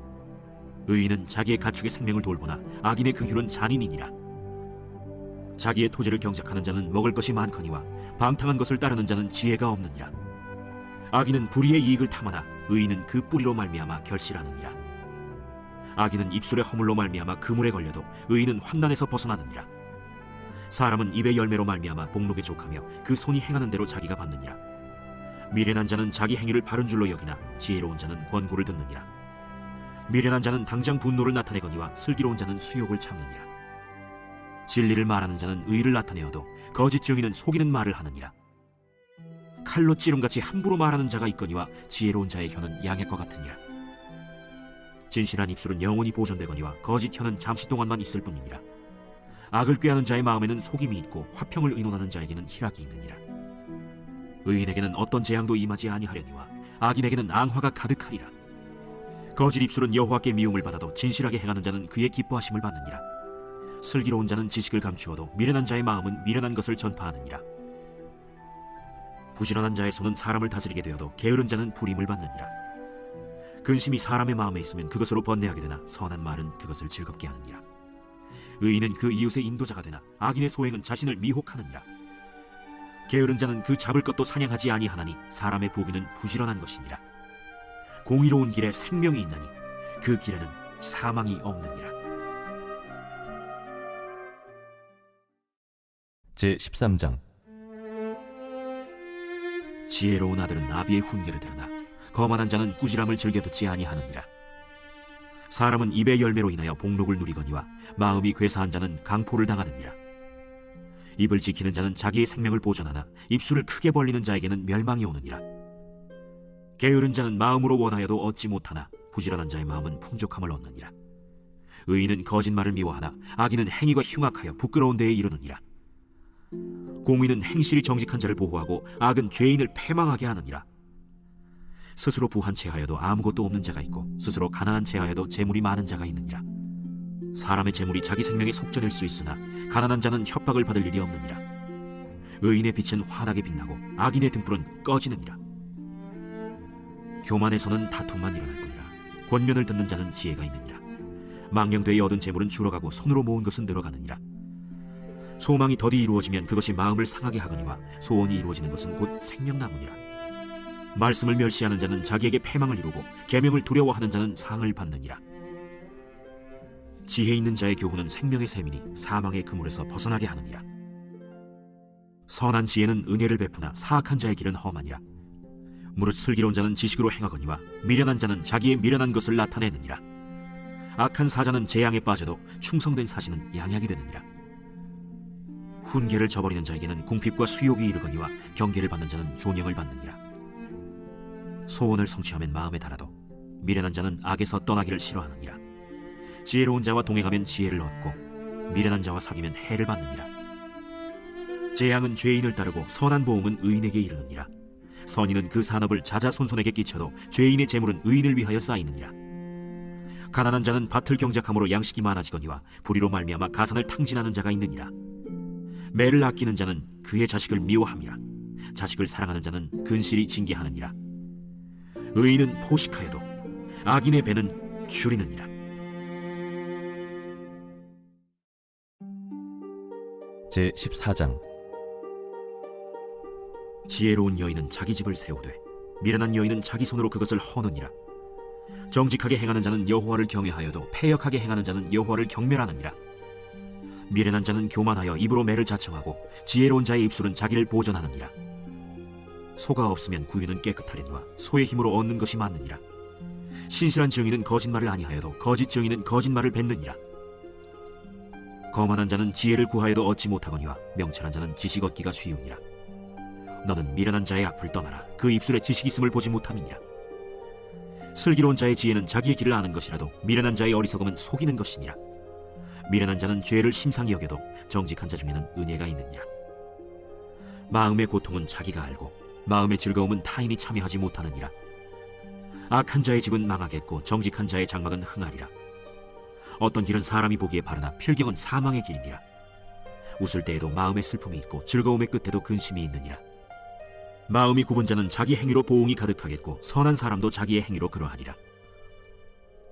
의인은 자기의 가축의 생명을 돌보나 악인의 그 귤은 잔인이니라. 자기의 토지를 경작하는 자는 먹을 것이 많거니와 방탕한 것을 따르는 자는 지혜가 없느니라. 악인은 불의의 이익을 탐하나 의인은 그 뿌리로 말미암아 결실하느니라. 악인은 입술의 허물로 말미암아 그물에 걸려도 의인은 환난에서 벗어나느니라. 사람은 입의 열매로 말미암아 복록에 족하며 그 손이 행하는 대로 자기가 받느니라. 미련한 자는 자기 행위를 바른 줄로 여기나 지혜로운 자는 권고를 듣느니라. 미련한 자는 당장 분노를 나타내거니와 슬기로운 자는 수욕을 참느니라. 진리를 말하는 자는 의를 나타내어도 거짓 증인은 속이는 말을 하느니라. 칼로 찌름같이 함부로 말하는 자가 있거니와 지혜로운 자의 혀는 양액과 같으니라. 진실한 입술은 영원히 보존되거니와 거짓 혀는 잠시 동안만 있을 뿐이니라. 악을 꾀하는 자의 마음에는 속임이 있고 화평을 의논하는 자에게는 희락이 있느니라. 의인에게는 어떤 재앙도 임하지 아니하려니와 악인에게는 앙화가 가득하리라. 거짓 입술은 여호와께 미움을 받아도 진실하게 행하는 자는 그의 기뻐하심을 받느니라. 슬기로운 자는 지식을 감추어도 미련한 자의 마음은 미련한 것을 전파하느니라. 부지런한 자의 손은 사람을 다스리게 되어도 게으른 자는 불임을 받느니라. 근심이 사람의 마음에 있으면 그것으로 번뇌하게 되나 선한 말은 그것을 즐겁게 하느니라. 의인은 그 이웃의 인도자가 되나 악인의 소행은 자신을 미혹하느니라. 게으른 자는 그 잡을 것도 사냥하지 아니하나니 사람의 보기는 부지런한 것이니라. 공의로운 길에 생명이 있나니 그 길에는 사망이 없느니라. 제13장. 지혜로운 아들은 아비의 훈계를 들으나 거만한 자는 꾸지람을 즐겨 듣지 아니하느니라. 사람은 입의 열매로 인하여 복록을 누리거니와 마음이 괴사한 자는 강포를 당하느니라. 입을 지키는 자는 자기의 생명을 보존하나 입술을 크게 벌리는 자에게는 멸망이 오느니라. 게으른 자는 마음으로 원하여도 얻지 못하나 부지런한 자의 마음은 풍족함을 얻느니라. 의인은 거짓말을 미워하나 악인은 행위가 흉악하여 부끄러운 데에 이르느니라. 공의는 행실이 정직한 자를 보호하고 악은 죄인을 패망하게 하느니라. 스스로 부한 채하여도 아무것도 없는 자가 있고 스스로 가난한 채하여도 재물이 많은 자가 있느니라. 사람의 재물이 자기 생명의 속전일 수 있으나 가난한 자는 협박을 받을 일이 없느니라. 의인의 빛은 환하게 빛나고 악인의 등불은 꺼지느니라. 교만에서는 다툼만 일어날 뿐이라. 권면을 듣는 자는 지혜가 있느니라. 망령되이 얻은 재물은 줄어가고 손으로 모은 것은 늘어가느니라. 소망이 더디 이루어지면 그것이 마음을 상하게 하거니와 소원이 이루어지는 것은 곧 생명나무니라. 말씀을 멸시하는 자는 자기에게 패망을 이루고 계명을 두려워하는 자는 상을 받느니라. 지혜 있는 자의 교훈은 생명의 샘이니 사망의 그물에서 벗어나게 하느니라. 선한 지혜는 은혜를 베푸나 사악한 자의 길은 험하니라. 무릇 슬기로운 자는 지식으로 행하거니와 미련한 자는 자기의 미련한 것을 나타내느니라. 악한 사자는 재앙에 빠져도 충성된 사신은 양약이 되느니라. 훈계를 저버리는 자에게는 궁핍과 수욕이 이르거니와 경계를 받는 자는 존영을 받느니라. 소원을 성취하면 마음에 달아도 미련한 자는 악에서 떠나기를 싫어하느니라. 지혜로운 자와 동행하면 지혜를 얻고 미련한 자와 사귀면 해를 받느니라. 재앙은 죄인을 따르고 선한 보응은 의인에게 이르느니라. 선인은 그 산업을 자자손손에게 끼쳐도 죄인의 재물은 의인을 위하여 쌓이느니라. 가난한 자는 밭을 경작함으로 양식이 많아지거니와 불의로 말미암아 가산을 탕진하는 자가 있느니라. 매를 아끼는 자는 그의 자식을 미워함이라. 자식을 사랑하는 자는 근실이 징계하느니라. 의인은 포식하여도 악인의 배는 줄이느니라. 제14장. 지혜로운 여인은 자기 집을 세우되 미련한 여인은 자기 손으로 그것을 허느니라. 정직하게 행하는 자는 여호와를 경외하여도 패역하게 행하는 자는 여호와를 경멸하느니라. 미련한 자는 교만하여 입으로 매를 자청하고 지혜로운 자의 입술은 자기를 보전하느니라. 소가 없으면 구유는 깨끗하려니와 소의 힘으로 얻는 것이 많느니라. 신실한 증인은 거짓말을 아니하여도 거짓 증인은 거짓말을 뱉느니라. 거만한 자는 지혜를 구하여도 얻지 못하거니와 명철한 자는 지식 얻기가 쉬우니라. 너는 미련한 자의 앞을 떠나라. 그 입술에 지식이 있음을 보지 못함이니라. 슬기로운 자의 지혜는 자기의 길을 아는 것이라도 미련한 자의 어리석음은 속이는 것이니라. 미련한 자는 죄를 심상히 여겨도 정직한 자 중에는 은혜가 있느니라. 마음의 고통은 자기가 알고 마음의 즐거움은 타인이 참여하지 못하느니라. 악한 자의 집은 망하겠고 정직한 자의 장막은 흥하리라. 어떤 길은 사람이 보기에 바르나 필경은 사망의 길이니라. 웃을 때에도 마음의 슬픔이 있고 즐거움의 끝에도 근심이 있느니라. 마음이 굽은 자는 자기 행위로 보응이 가득하겠고 선한 사람도 자기의 행위로 그러하리라.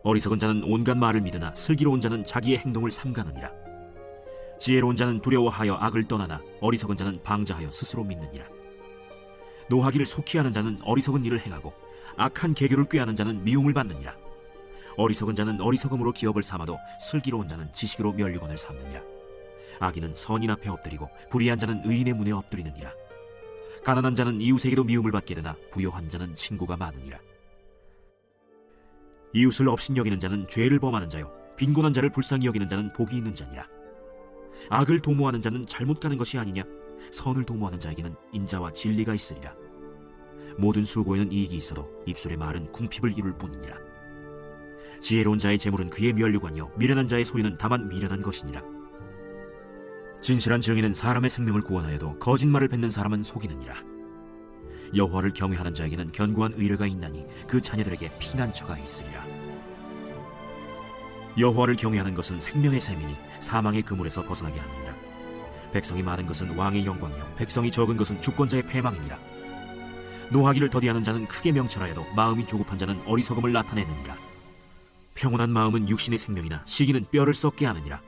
어리석은 자는 온갖 말을 믿으나 슬기로운 자는 자기의 행동을 삼가느니라. 지혜로운 자는 두려워하여 악을 떠나나 어리석은 자는 방자하여 스스로 믿느니라. 노하기를 속히 하는 자는 어리석은 일을 행하고 악한 계교를 꾀하는 자는 미움을 받느니라. 어리석은 자는 어리석음으로 기업을 삼아도 슬기로운 자는 지식으로 면류관을 삼느니라. 악인은 선인 앞에 엎드리고 불의한 자는 의인의 문에 엎드리느니라. 가난한 자는 이웃에게도 미움을 받게 되나 부요한 자는 친구가 많으니라. 이웃을 업신여기는 자는 죄를 범하는 자요 빈곤한 자를 불쌍히 여기는 자는 복이 있는 자니라. 악을 도모하는 자는 잘못 가는 것이 아니냐. 선을 도모하는 자에게는 인자와 진리가 있으리라. 모든 수고에는 이익이 있어도 입술의 말은 궁핍을 이룰 뿐이니라. 지혜로운 자의 재물은 그의 면류관이요 미련한 자의 소유는 다만 미련한 것이니라. 진실한 증인은 사람의 생명을 구원하여도 거짓말을 뱉는 사람은 속이느니라. 여호와를 경외하는 자에게는 견고한 의뢰가 있나니 그 자녀들에게 피난처가 있으리라. 여호와를 경외하는 것은 생명의 샘이니 사망의 그물에서 벗어나게 하느니라. 백성이 많은 것은 왕의 영광이요 백성이 적은 것은 주권자의 패망이니라. 노하기를 더디하는 자는 크게 명철하여도 마음이 조급한 자는 어리석음을 나타내느니라. 평온한 마음은 육신의 생명이나 시기는 뼈를 썩게 하느니라.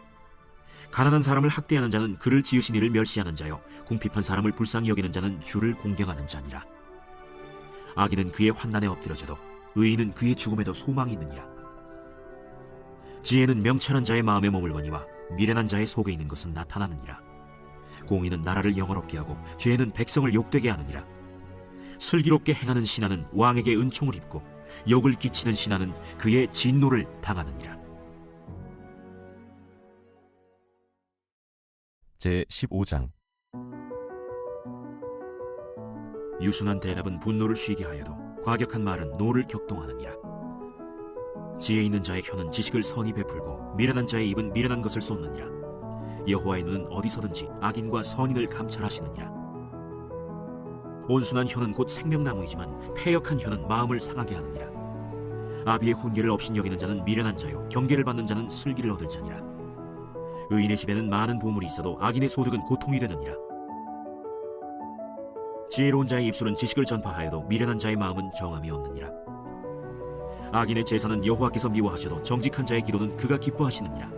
가난한 사람을 학대하는 자는 그를 지으신 이를 멸시하는 자요 궁핍한 사람을 불쌍히 여기는 자는 주를 공경하는 자니라. 악인은 그의 환난에 엎드려져도 의인은 그의 죽음에도 소망이 있느니라. 지혜는 명철한 자의 마음에 머물거니와 미련한 자의 속에 있는 것은 나타나느니라. 공의는 나라를 영화롭게 하고 죄는 백성을 욕되게 하느니라. 슬기롭게 행하는 신하는 왕에게 은총을 입고 욕을 끼치는 신하는 그의 진노를 당하느니라. 제15장. 유순한 대답은 분노를 쉬게 하여도 과격한 말은 노를 격동하느니라. 지혜 있는 자의 혀는 지식을 선히 베풀고 미련한 자의 입은 미련한 것을 쏟느니라. 여호와의 눈은 어디서든지 악인과 선인을 감찰하시느니라. 온순한 혀는 곧 생명나무이지만 패역한 혀는 마음을 상하게 하느니라. 아비의 훈계를 업신여기는 자는 미련한 자요 경계를 받는 자는 슬기를 얻을 자니라. 의인의 집에는 많은 보물이 있어도 악인의 소득은 고통이 되느니라. 지혜로운 자의 입술은 지식을 전파하여도 미련한 자의 마음은 정함이 없느니라. 악인의 제사는 여호와께서 미워하셔도 정직한 자의 기도는 그가 기뻐하시느니라.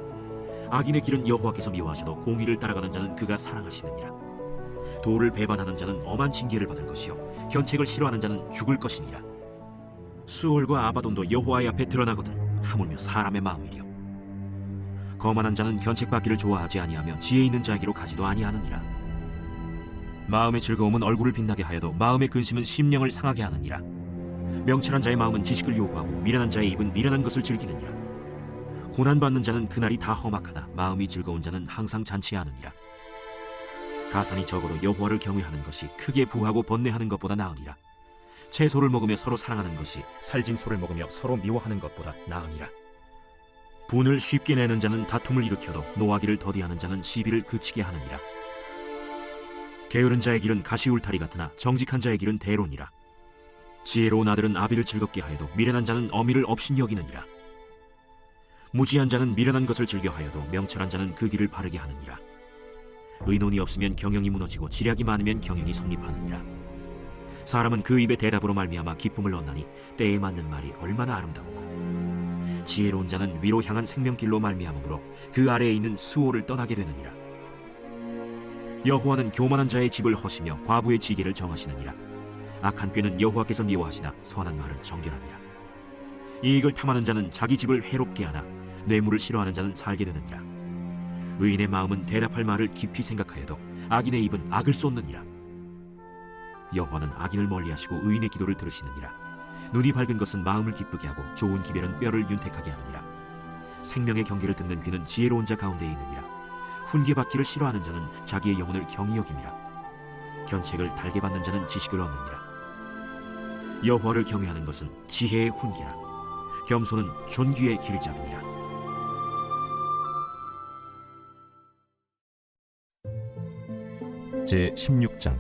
악인의 길은 여호와께서 미워하셔도 공의를 따라가는 자는 그가 사랑하시느니라. 도를 배반하는 자는 엄한 징계를 받을 것이요 견책을 싫어하는 자는 죽을 것이니라. 수월과 아바돈도 여호와의 앞에 드러나거든 하물며 사람의 마음이리요. 거만한 자는 견책받기를 좋아하지 아니하며 지혜 있는 자에게로 가지도 아니하느니라. 마음의 즐거움은 얼굴을 빛나게 하여도 마음의 근심은 심령을 상하게 하느니라. 명철한 자의 마음은 지식을 요구하고 미련한 자의 입은 미련한 것을 즐기느니라. 고난받는 자는 그날이 다 험악하나 마음이 즐거운 자는 항상 잔치하느니라. 가산이 적어도 여호와를 경외하는 것이 크게 부하고 번뇌하는 것보다 나으니라. 채소를 먹으며 서로 사랑하는 것이 살짐소를 먹으며 서로 미워하는 것보다 나으니라. 분을 쉽게 내는 자는 다툼을 일으켜도 노하기를 더디하는 자는 시비를 그치게 하느니라. 게으른 자의 길은 가시울타리 같으나 정직한 자의 길은 대론이라. 지혜로운 아들은 아비를 즐겁게 하여도 미련한 자는 어미를 업신여기느니라. 무지한 자는 미련한 것을 즐겨하여도 명철한 자는 그 길을 바르게 하느니라. 의논이 없으면 경영이 무너지고 지략이 많으면 경영이 성립하느니라. 사람은 그 입의 대답으로 말미암아 기쁨을 얻나니 때에 맞는 말이 얼마나 아름다운고. 지혜로운 자는 위로 향한 생명길로 말미암으므로 그 아래에 있는 수호를 떠나게 되느니라. 여호와는 교만한 자의 집을 허시며 과부의 지게를 정하시느니라. 악한 꾀는 여호와께서 미워하시나 선한 말은 정결하니라. 이익을 탐하는 자는 자기 집을 해롭게 하나 뇌물을 싫어하는 자는 살게 되느니라. 의인의 마음은 대답할 말을 깊이 생각하여도 악인의 입은 악을 쏟느니라. 여호와는 악인을 멀리하시고 의인의 기도를 들으시느니라. 눈이 밝은 것은 마음을 기쁘게 하고 좋은 기별은 뼈를 윤택하게 하느니라. 생명의 경계를 듣는 귀는 지혜로운 자 가운데에 있느니라. 훈계받기를 싫어하는 자는 자기의 영혼을 경히 여김이라. 견책을 달게 받는 자는 지식을 얻느니라. 여호와를 경외하는 것은 지혜의 훈계라. 겸손은 존귀의 길잡이니라. 제16장.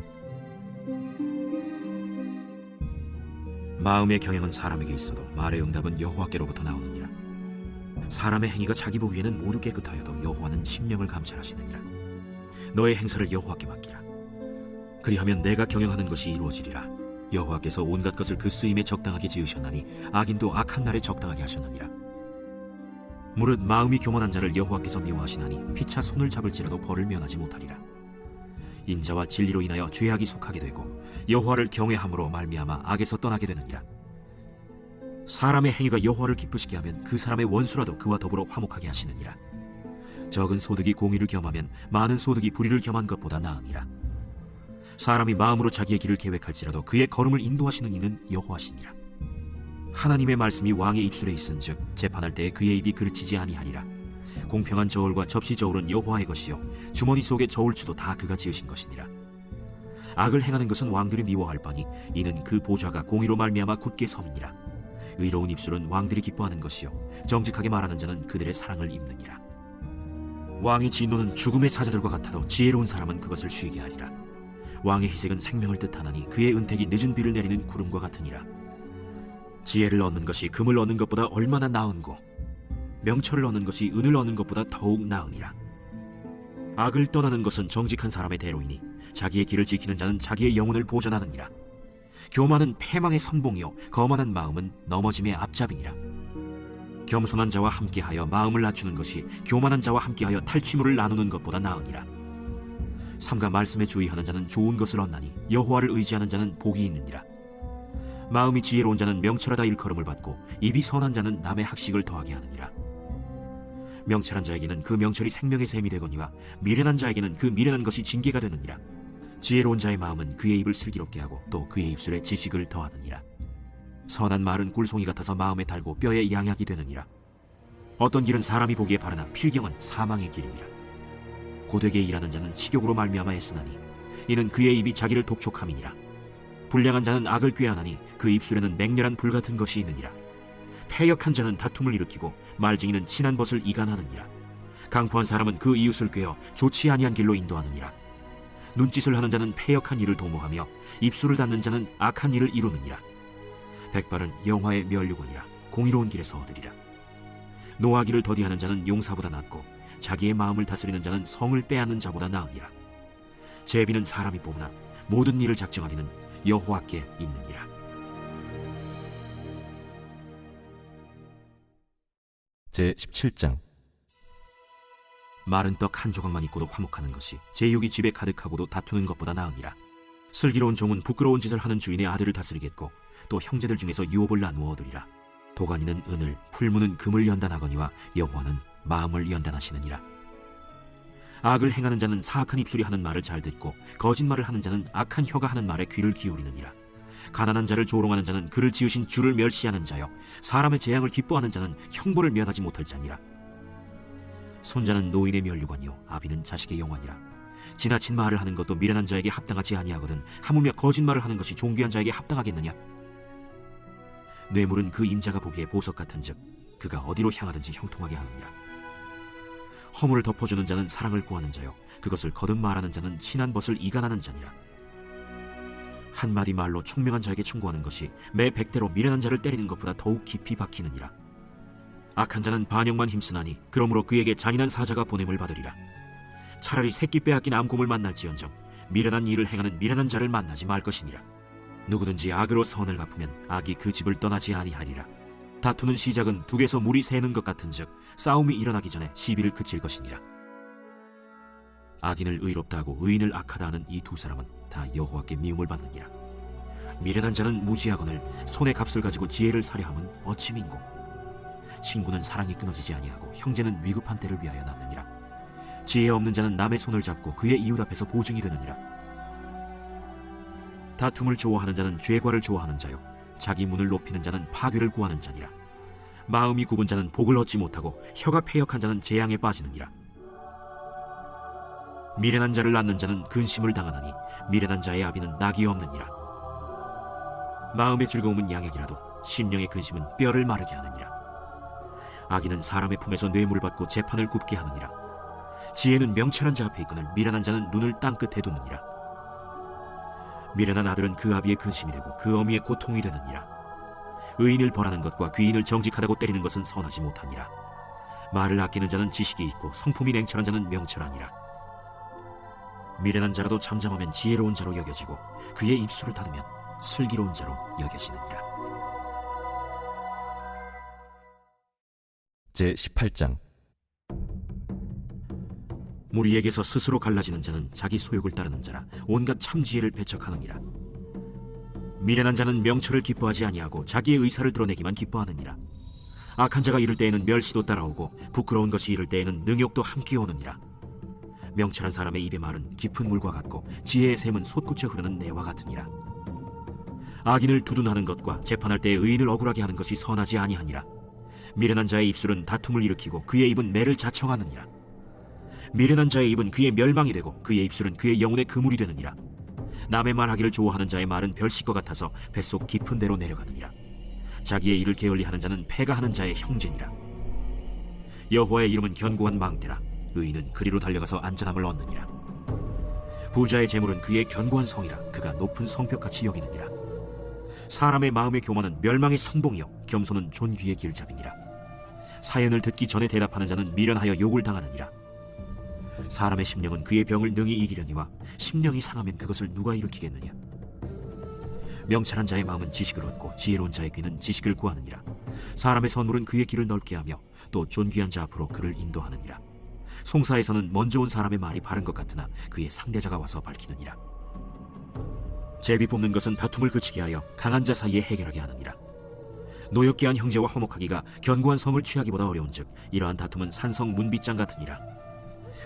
마음의 경영은 사람에게 있어도 말의 응답은 여호와께로부터 나오느니라. 사람의 행위가 자기 보기에는 모두 깨끗하여도 여호와는 심령을 감찰하시느니라. 너의 행사를 여호와께 맡기라. 그리하면 내가 경영하는 것이 이루어지리라. 여호와께서 온갖 것을 그 쓰임에 적당하게 지으셨나니 악인도 악한 날에 적당하게 하셨느니라. 무릇 마음이 교만한 자를 여호와께서 미워하시나니 피차 손을 잡을지라도 벌을 면하지 못하리라. 인자와 진리로 인하여 죄악이 속하게 되고 여호와를 경외함으로 말미암아 악에서 떠나게 되느니라. 사람의 행위가 여호와를 기쁘시게 하면 그 사람의 원수라도 그와 더불어 화목하게 하시느니라. 적은 소득이 공의를 겸하면 많은 소득이 불의를 겸한 것보다 나으니라. 사람이 마음으로 자기의 길을 계획할지라도 그의 걸음을 인도하시는 이는 여호와시니라. 하나님의 말씀이 왕의 입술에 있은즉 재판할 때에 그의 입이 그르치지 아니하리라. 공평한 저울과 접시 저울은 여호와의 것이요 주머니 속의 저울추도 다 그가 지으신 것이니라. 악을 행하는 것은 왕들이 미워할 바니 이는 그 보좌가 공의로 말미암아 굳게 섬이니라. 의로운 입술은 왕들이 기뻐하는 것이요 정직하게 말하는 자는 그들의 사랑을 입느니라. 왕의 진노는 죽음의 사자들과 같아도 지혜로운 사람은 그것을 쉬게 하리라. 왕의 희색은 생명을 뜻하나니 그의 은택이 늦은 비를 내리는 구름과 같으니라. 지혜를 얻는 것이 금을 얻는 것보다 얼마나 나은고 명철을 얻는 것이 은을 얻는 것보다 더욱 나으니라. 악을 떠나는 것은 정직한 사람의 대로이니 자기의 길을 지키는 자는 자기의 영혼을 보전하느니라. 교만은 패망의 선봉이요 거만한 마음은 넘어짐의 앞잡이니라. 겸손한 자와 함께하여 마음을 낮추는 것이 교만한 자와 함께하여 탈취물을 나누는 것보다 나으니라. 삼가 말씀에 주의하는 자는 좋은 것을 얻나니 여호와를 의지하는 자는 복이 있느니라. 마음이 지혜로운 자는 명철하다 일컬음을 받고 입이 선한 자는 남의 학식을 더하게 하느니라. 명철한 자에게는 그 명철이 생명의 샘이 되거니와 미련한 자에게는 그 미련한 것이 징계가 되느니라. 지혜로운 자의 마음은 그의 입을 슬기롭게 하고 또 그의 입술에 지식을 더하느니라. 선한 말은 꿀송이 같아서 마음에 달고 뼈에 양약이 되느니라. 어떤 길은 사람이 보기에 바르나 필경은 사망의 길이니라. 고되게 일하는 자는 식욕으로 말미암아 애쓰나니 이는 그의 입이 자기를 독촉함이니라. 불량한 자는 악을 꾀하나니 그 입술에는 맹렬한 불 같은 것이 있느니라. 패역한 자는 다툼을 일으키고 말쟁이는 친한 벗을 이간하느니라. 강포한 사람은 그 이웃을 꾀어 좋지 아니한 길로 인도하느니라. 눈짓을 하는 자는 패역한 일을 도모하며 입술을 닫는 자는 악한 일을 이루느니라. 백발은 영화의 멸류관이라 공의로운 길에서 얻으리라. 노하기를 더디하는 자는 용사보다 낫고 자기의 마음을 다스리는 자는 성을 빼앗는 자보다 나으니라. 제비는 사람이 뽑으나 모든 일을 작정하기는 여호와께 있느니라. 제17장. 마른 떡 한 조각만 있고도 화목하는 것이 제육이 집에 가득하고도 다투는 것보다 나으니라. 슬기로운 종은 부끄러운 짓을 하는 주인의 아들을 다스리겠고 또 형제들 중에서 유업을 나누어 얻으리라. 도가니는 은을, 풀무는 금을 연단하거니와 여호와는 마음을 연단하시느니라. 악을 행하는 자는 사악한 입술이 하는 말을 잘 듣고 거짓말을 하는 자는 악한 혀가 하는 말에 귀를 기울이느니라. 가난한 자를 조롱하는 자는 그를 지으신 주를 멸시하는 자여, 사람의 재앙을 기뻐하는 자는 형벌을 면하지 못할 자니라. 손자는 노인의 면류관이요 아비는 자식의 영화니라. 지나친 말을 하는 것도 미련한 자에게 합당하지 아니하거든 하물며 거짓말을 하는 것이 존귀한 자에게 합당하겠느냐. 뇌물은 그 임자가 보기에 보석 같은즉 그가 어디로 향하든지 형통하게 하느니라. 허물을 덮어주는 자는 사랑을 구하는 자요 그것을 거듭 말하는 자는 친한 벗을 이간하는 자니라. 한마디 말로 총명한 자에게 충고하는 것이 매 100대로 미련한 자를 때리는 것보다 더욱 깊이 박히느니라. 악한 자는 반역만 힘쓰나니 그러므로 그에게 잔인한 사자가 보냄을 받으리라. 차라리 새끼 빼앗긴 암곰을 만날지언정 미련한 일을 행하는 미련한 자를 만나지 말 것이니라. 누구든지 악으로 선을 갚으면 악이 그 집을 떠나지 아니하리라. 다투는 시작은 둑에서 물이 새는 것 같은즉 싸움이 일어나기 전에 시비를 그칠 것이니라. 악인을 의롭다 하고 의인을 악하다 하는 이 두 사람은 다 여호와께 미움을 받느니라. 미련한 자는 무지하거늘 손의 값을 가지고 지혜를 사려 함은 어찌 민고. 친구는 사랑이 끊어지지 아니하고 형제는 위급한 때를 위하여 낳느니라. 지혜 없는 자는 남의 손을 잡고 그의 이웃 앞에서 보증이 되느니라. 다툼을 좋아하는 자는 죄과를 좋아하는 자요 자기 문을 높이는 자는 파괴를 구하는 자니라. 마음이 굽은 자는 복을 얻지 못하고 혀가 패역한 자는 재앙에 빠지느니라. 미련한 자를 낳는 자는 근심을 당하나니 미련한 자의 아비는 낙이 없느니라. 마음의 즐거움은 양약이라도 심령의 근심은 뼈를 마르게 하느니라. 악인은 사람의 품에서 뇌물을 받고 재판을 굽게 하느니라. 지혜는 명철한 자 앞에 있거늘 미련한 자는 눈을 땅끝에 두느니라. 미련한 아들은 그 아비의 근심이 되고 그 어미의 고통이 되느니라. 의인을 벌하는 것과 귀인을 정직하다고 때리는 것은 선하지 못하니라. 말을 아끼는 자는 지식이 있고 성품이 냉철한 자는 명철하니라. 미련한 자라도 잠잠하면 지혜로운 자로 여겨지고 그의 입술을 닫으면 슬기로운 자로 여겨지느니라. 제18장. 무리에게서 스스로 갈라지는 자는 자기 소욕을 따르는 자라 온갖 참지혜를 배척하느니라. 미련한 자는 명철을 기뻐하지 아니하고 자기의 의사를 드러내기만 기뻐하느니라. 악한 자가 이를 때에는 멸시도 따라오고 부끄러운 것이 이를 때에는 능욕도 함께 오느니라. 명철한 사람의 입의 말은 깊은 물과 같고 지혜의 샘은 솟구쳐 흐르는 내와 같으니라. 악인을 두둔하는 것과 재판할 때에 의인을 억울하게 하는 것이 선하지 아니하니라. 미련한 자의 입술은 다툼을 일으키고 그의 입은 매를 자청하느니라. 미련한 자의 입은 그의 멸망이 되고 그의 입술은 그의 영혼의 그물이 되느니라. 남의 말하기를 좋아하는 자의 말은 별식과 같아서 뱃속 깊은 데로 내려가느니라. 자기의 일을 게을리하는 자는 패가 하는 자의 형제니라. 여호와의 이름은 견고한 망대라. 의인은 그리로 달려가서 안전함을 얻느니라. 부자의 재물은 그의 견고한 성이라. 그가 높은 성벽같이 여기느니라. 사람의 마음의 교만은 멸망의 선봉이요 겸손은 존귀의 길잡이니라. 사연을 듣기 전에 대답하는 자는 미련하여 욕을 당하느니라. 사람의 심령은 그의 병을 능히 이기려니와 심령이 상하면 그것을 누가 일으키겠느냐. 명철한 자의 마음은 지식을 얻고 지혜로운 자의 귀는 지식을 구하느니라. 사람의 선물은 그의 길을 넓게 하며 또 존귀한 자 앞으로 그를 인도하느니라. 송사에서는 먼저 온 사람의 말이 바른 것 같으나 그의 상대자가 와서 밝히느니라. 제비 뽑는 것은 다툼을 그치게 하여 강한 자 사이에 해결하게 하느니라. 노엽게 한 형제와 화목하기가 견고한 성을 취하기보다 어려운즉 이러한 다툼은 산성 문빗장 같으니라.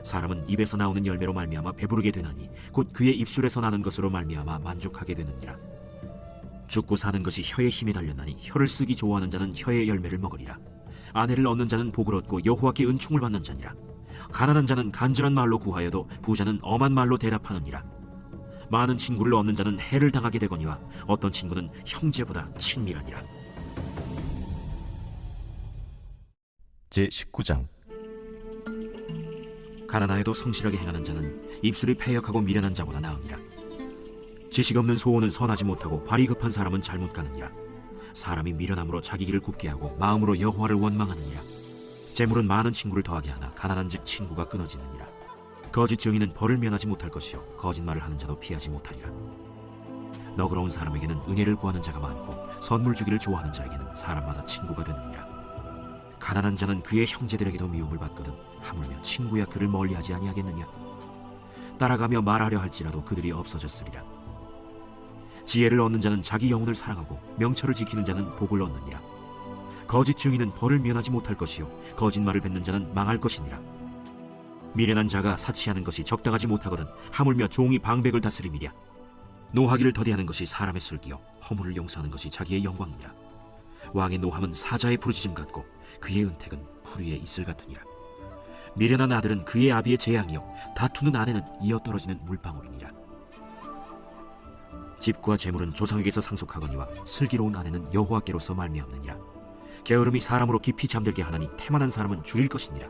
사람은 입에서 나오는 열매로 말미암아 배부르게 되나니 곧 그의 입술에서 나는 것으로 말미암아 만족하게 되느니라. 죽고 사는 것이 혀의 힘에 달렸나니 혀를 쓰기 좋아하는 자는 혀의 열매를 먹으리라. 아내를 얻는 자는 복을 얻고 여호와께 은총을 받는 자니라. 가난한 자는 간절한 말로 구하여도 부자는 엄한 말로 대답하느니라. 많은 친구를 얻는 자는 해를 당하게 되거니와 어떤 친구는 형제보다 친밀하니라. 제19장. 가난하여도 성실하게 행하는 자는 입술이 패역하고 미련한 자보다 나으니라. 지식 없는 소원은 선하지 못하고 발이 급한 사람은 잘못 가느니라. 사람이 미련함으로 자기 길을 굽게 하고 마음으로 여호와를 원망하느니라. 재물은 많은 친구를 더하게 하나 가난한즉 친구가 끊어지느니라. 거짓 증인은 벌을 면하지 못할 것이요 거짓말을 하는 자도 피하지 못하리라. 너그러운 사람에게는 은혜를 구하는 자가 많고 선물 주기를 좋아하는 자에게는 사람마다 친구가 되느니라. 가난한 자는 그의 형제들에게도 미움을 받거든 하물며 친구야 그를 멀리하지 아니하겠느냐. 따라가며 말하려 할지라도 그들이 없어졌으리라. 지혜를 얻는 자는 자기 영혼을 사랑하고 명철을 지키는 자는 복을 얻느니라. 거짓 증인은 벌을 면하지 못할 것이요 거짓말을 뱉는 자는 망할 것이니라. 미련한 자가 사치하는 것이 적당하지 못하거든 하물며 종이 방백을 다스림이랴. 노하기를 더디하는 것이 사람의 슬기요 허물을 용서하는 것이 자기의 영광이니라. 왕의 노함은 사자의 부르짖음 같고 그의 은택은 풀 위에 이슬 같으니라. 미련한 아들은 그의 아비의 재앙이요 다투는 아내는 이어떨어지는 물방울이니라. 집과 재물은 조상에게서 상속하거니와 슬기로운 아내는 여호와께로서 말미암느니라. 게으름이 사람으로 깊이 잠들게 하나니 태만한 사람은 죽일 것이니라.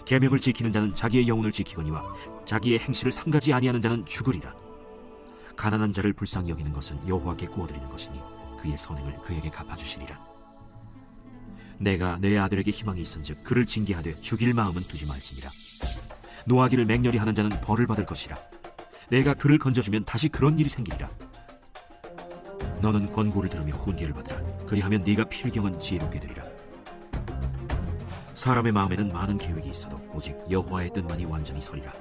계명을 지키는 자는 자기의 영혼을 지키거니와 자기의 행실을 삼가지 아니하는 자는 죽으리라. 가난한 자를 불쌍히 여기는 것은 여호와께 구워드리는 것이니 그의 선행을 그에게 갚아주시리라. 내가 내 아들에게 희망이 있은즉 그를 징계하되 죽일 마음은 두지 말지니라. 노하기를 맹렬히 하는 자는 벌을 받을 것이라. 내가 그를 건져주면 다시 그런 일이 생기리라. 너는 권고를 들으며 훈계를 받으라. 그리하면 네가 필경은 지혜롭게 되리라. 사람의 마음에는 많은 계획이 있어도 오직 여호와의 뜻만이 완전히 서리라.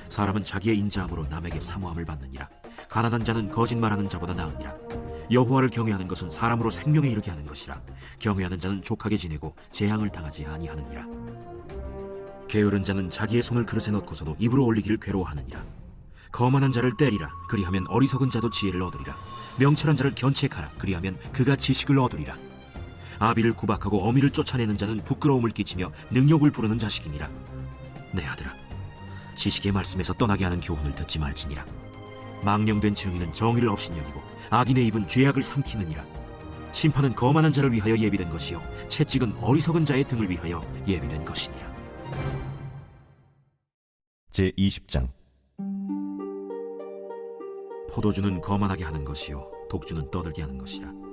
사람은 자기의 인자함으로 남에게 사모함을 받느니라. 가난한 자는 거짓말하는 자보다 나으니라. 여호와를 경외하는 것은 사람으로 생명에 이르게 하는 것이라. 경외하는 자는 족하게 지내고 재앙을 당하지 아니하느니라. 게으른 자는 자기의 손을 그릇에 넣고서도 입으로 올리기를 괴로워하느니라. 거만한 자를 때리라. 그리하면 어리석은 자도 지혜를 얻으리라. 명철한 자를 견책하라. 그리하면 그가 지식을 얻으리라. 아비를 구박하고 어미를 쫓아내는 자는 부끄러움을 끼치며 능욕을 부르는 자식이니라. 내 아들아, 지식의 말씀에서 떠나게 하는 교훈을 듣지 말지니라. 망령된 증인은 정의를 업신여기고 악인의 입은 죄악을 삼키느니라. 심판은 거만한 자를 위하여 예비된 것이요 채찍은 어리석은 자의 등을 위하여 예비된 것이니라. 제20장. 포도주는 거만하게 하는 것이요 독주는 떠들게 하는 것이라.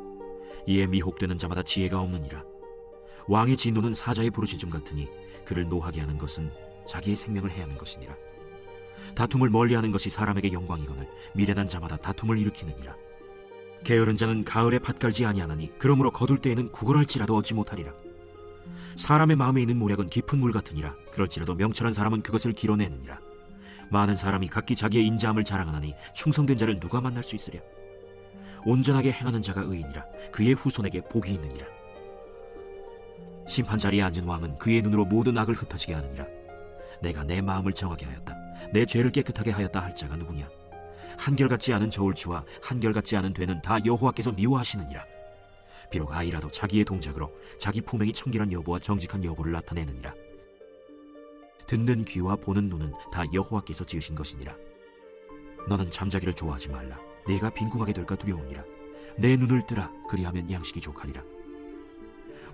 이에 미혹되는 자마다 지혜가 없느니라. 왕의 진노는 사자의 부르짖음 같으니 그를 노하게 하는 것은 자기의 생명을 해하는 것이니라. 다툼을 멀리하는 것이 사람에게 영광이거늘 미련한 자마다 다툼을 일으키느니라. 게으른 자는 가을에 밭 갈지 아니하나니 그러므로 거둘 때에는 구걸할지라도 얻지 못하리라. 사람의 마음에 있는 모략은 깊은 물 같으니라. 그럴지라도 명철한 사람은 그것을 길어내느니라. 많은 사람이 각기 자기의 인자함을 자랑하나니 충성된 자를 누가 만날 수 있으랴. 온전하게 행하는 자가 의인이라. 그의 후손에게 복이 있느니라. 심판 자리에 앉은 왕은 그의 눈으로 모든 악을 흩어지게 하느니라. 내가 내 마음을 정하게 하였다. 내 죄를 깨끗하게 하였다 할 자가 누구냐. 한결같지 않은 저울추와 한결같지 않은 되는 다 여호와께서 미워하시느니라. 비록 아이라도 자기의 동작으로 자기 품행이 청결한 여보와 정직한 여보를 나타내느니라. 듣는 귀와 보는 눈은 다 여호와께서 지으신 것이니라. 너는 잠자기를 좋아하지 말라. 내가 빈궁하게 될까 두려우니라. 내 눈을 뜨라. 그리하면 양식이 족하리라.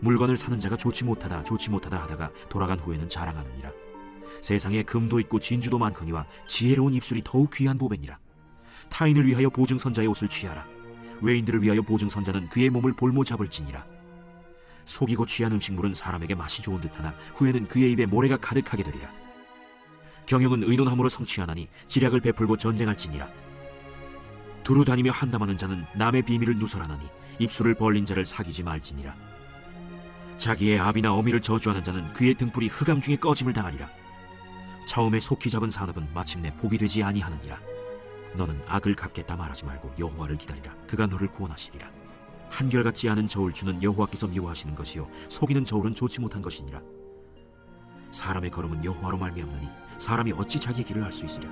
물건을 사는 자가 좋지 못하다 하다가 돌아간 후에는 자랑하느니라. 세상에 금도 있고 진주도 많거니와 지혜로운 입술이 더욱 귀한 보배니라. 타인을 위하여 보증선자의 옷을 취하라. 외인들을 위하여 보증선자는 그의 몸을 볼모 잡을지니라. 속이고 취한 음식물은 사람에게 맛이 좋은 듯하나 후에는 그의 입에 모래가 가득하게 되리라. 경영은 의논함으로 성취하나니 지략을 베풀고 전쟁할지니라. 두루 다니며 한담하는 자는 남의 비밀을 누설하나니 입술을 벌린 자를 사귀지 말지니라. 자기의 아비나 어미를 저주하는 자는 그의 등불이 흑암 중에 꺼짐을 당하리라. 처음에 속히 잡은 산업은 마침내 복이 되지 아니하느니라. 너는 악을 갚겠다 말하지 말고 여호와를 기다리라. 그가 너를 구원하시리라. 한결같지 않은 저울추는 여호와께서 미워하시는 것이요 속이는 저울은 좋지 못한 것이니라. 사람의 걸음은 여호와로 말미암나니 사람이 어찌 자기의 길을 알 수 있으랴.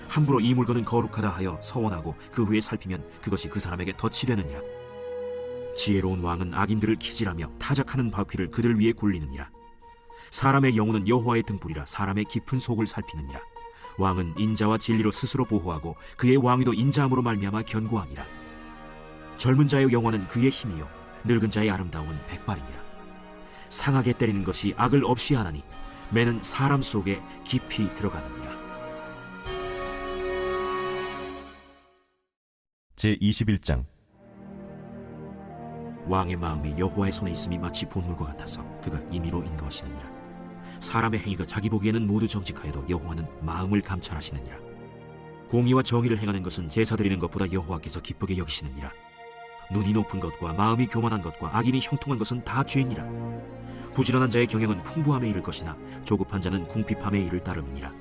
함부로 이 물건은 거룩하다 하여 서원하고 그 후에 살피면 그것이 그 사람에게 덫이 되느니라. 지혜로운 왕은 악인들을 키질하며 타작하는 바퀴를 그들 위에 굴리느니라. 사람의 영혼은 여호와의 등불이라. 사람의 깊은 속을 살피느니라. 왕은 인자와 진리로 스스로 보호하고 그의 왕위도 인자함으로 말미암아 견고하니라. 젊은 자의 영혼은 그의 힘이요 늙은 자의 아름다움은 백발이니라. 상하게 때리는 것이 악을 없이 하나니 매는 사람 속에 깊이 들어가느니라. 제21장. 왕의 마음이 여호와의 손에 있음이 마치 본물과 같아서 그가 임의로 인도하시느니라. 사람의 행위가 자기 보기에는 모두 정직하여도 여호와는 마음을 감찰하시느니라. 공의와 정의를 행하는 것은 제사 드리는 것보다 여호와께서 기쁘게 여기시느니라. 눈이 높은 것과 마음이 교만한 것과 악인이 형통한 것은 다 죄니라. 부지런한 자의 경영은 풍부함에 이를 것이나 조급한 자는 궁핍함에 이를 따름이니라.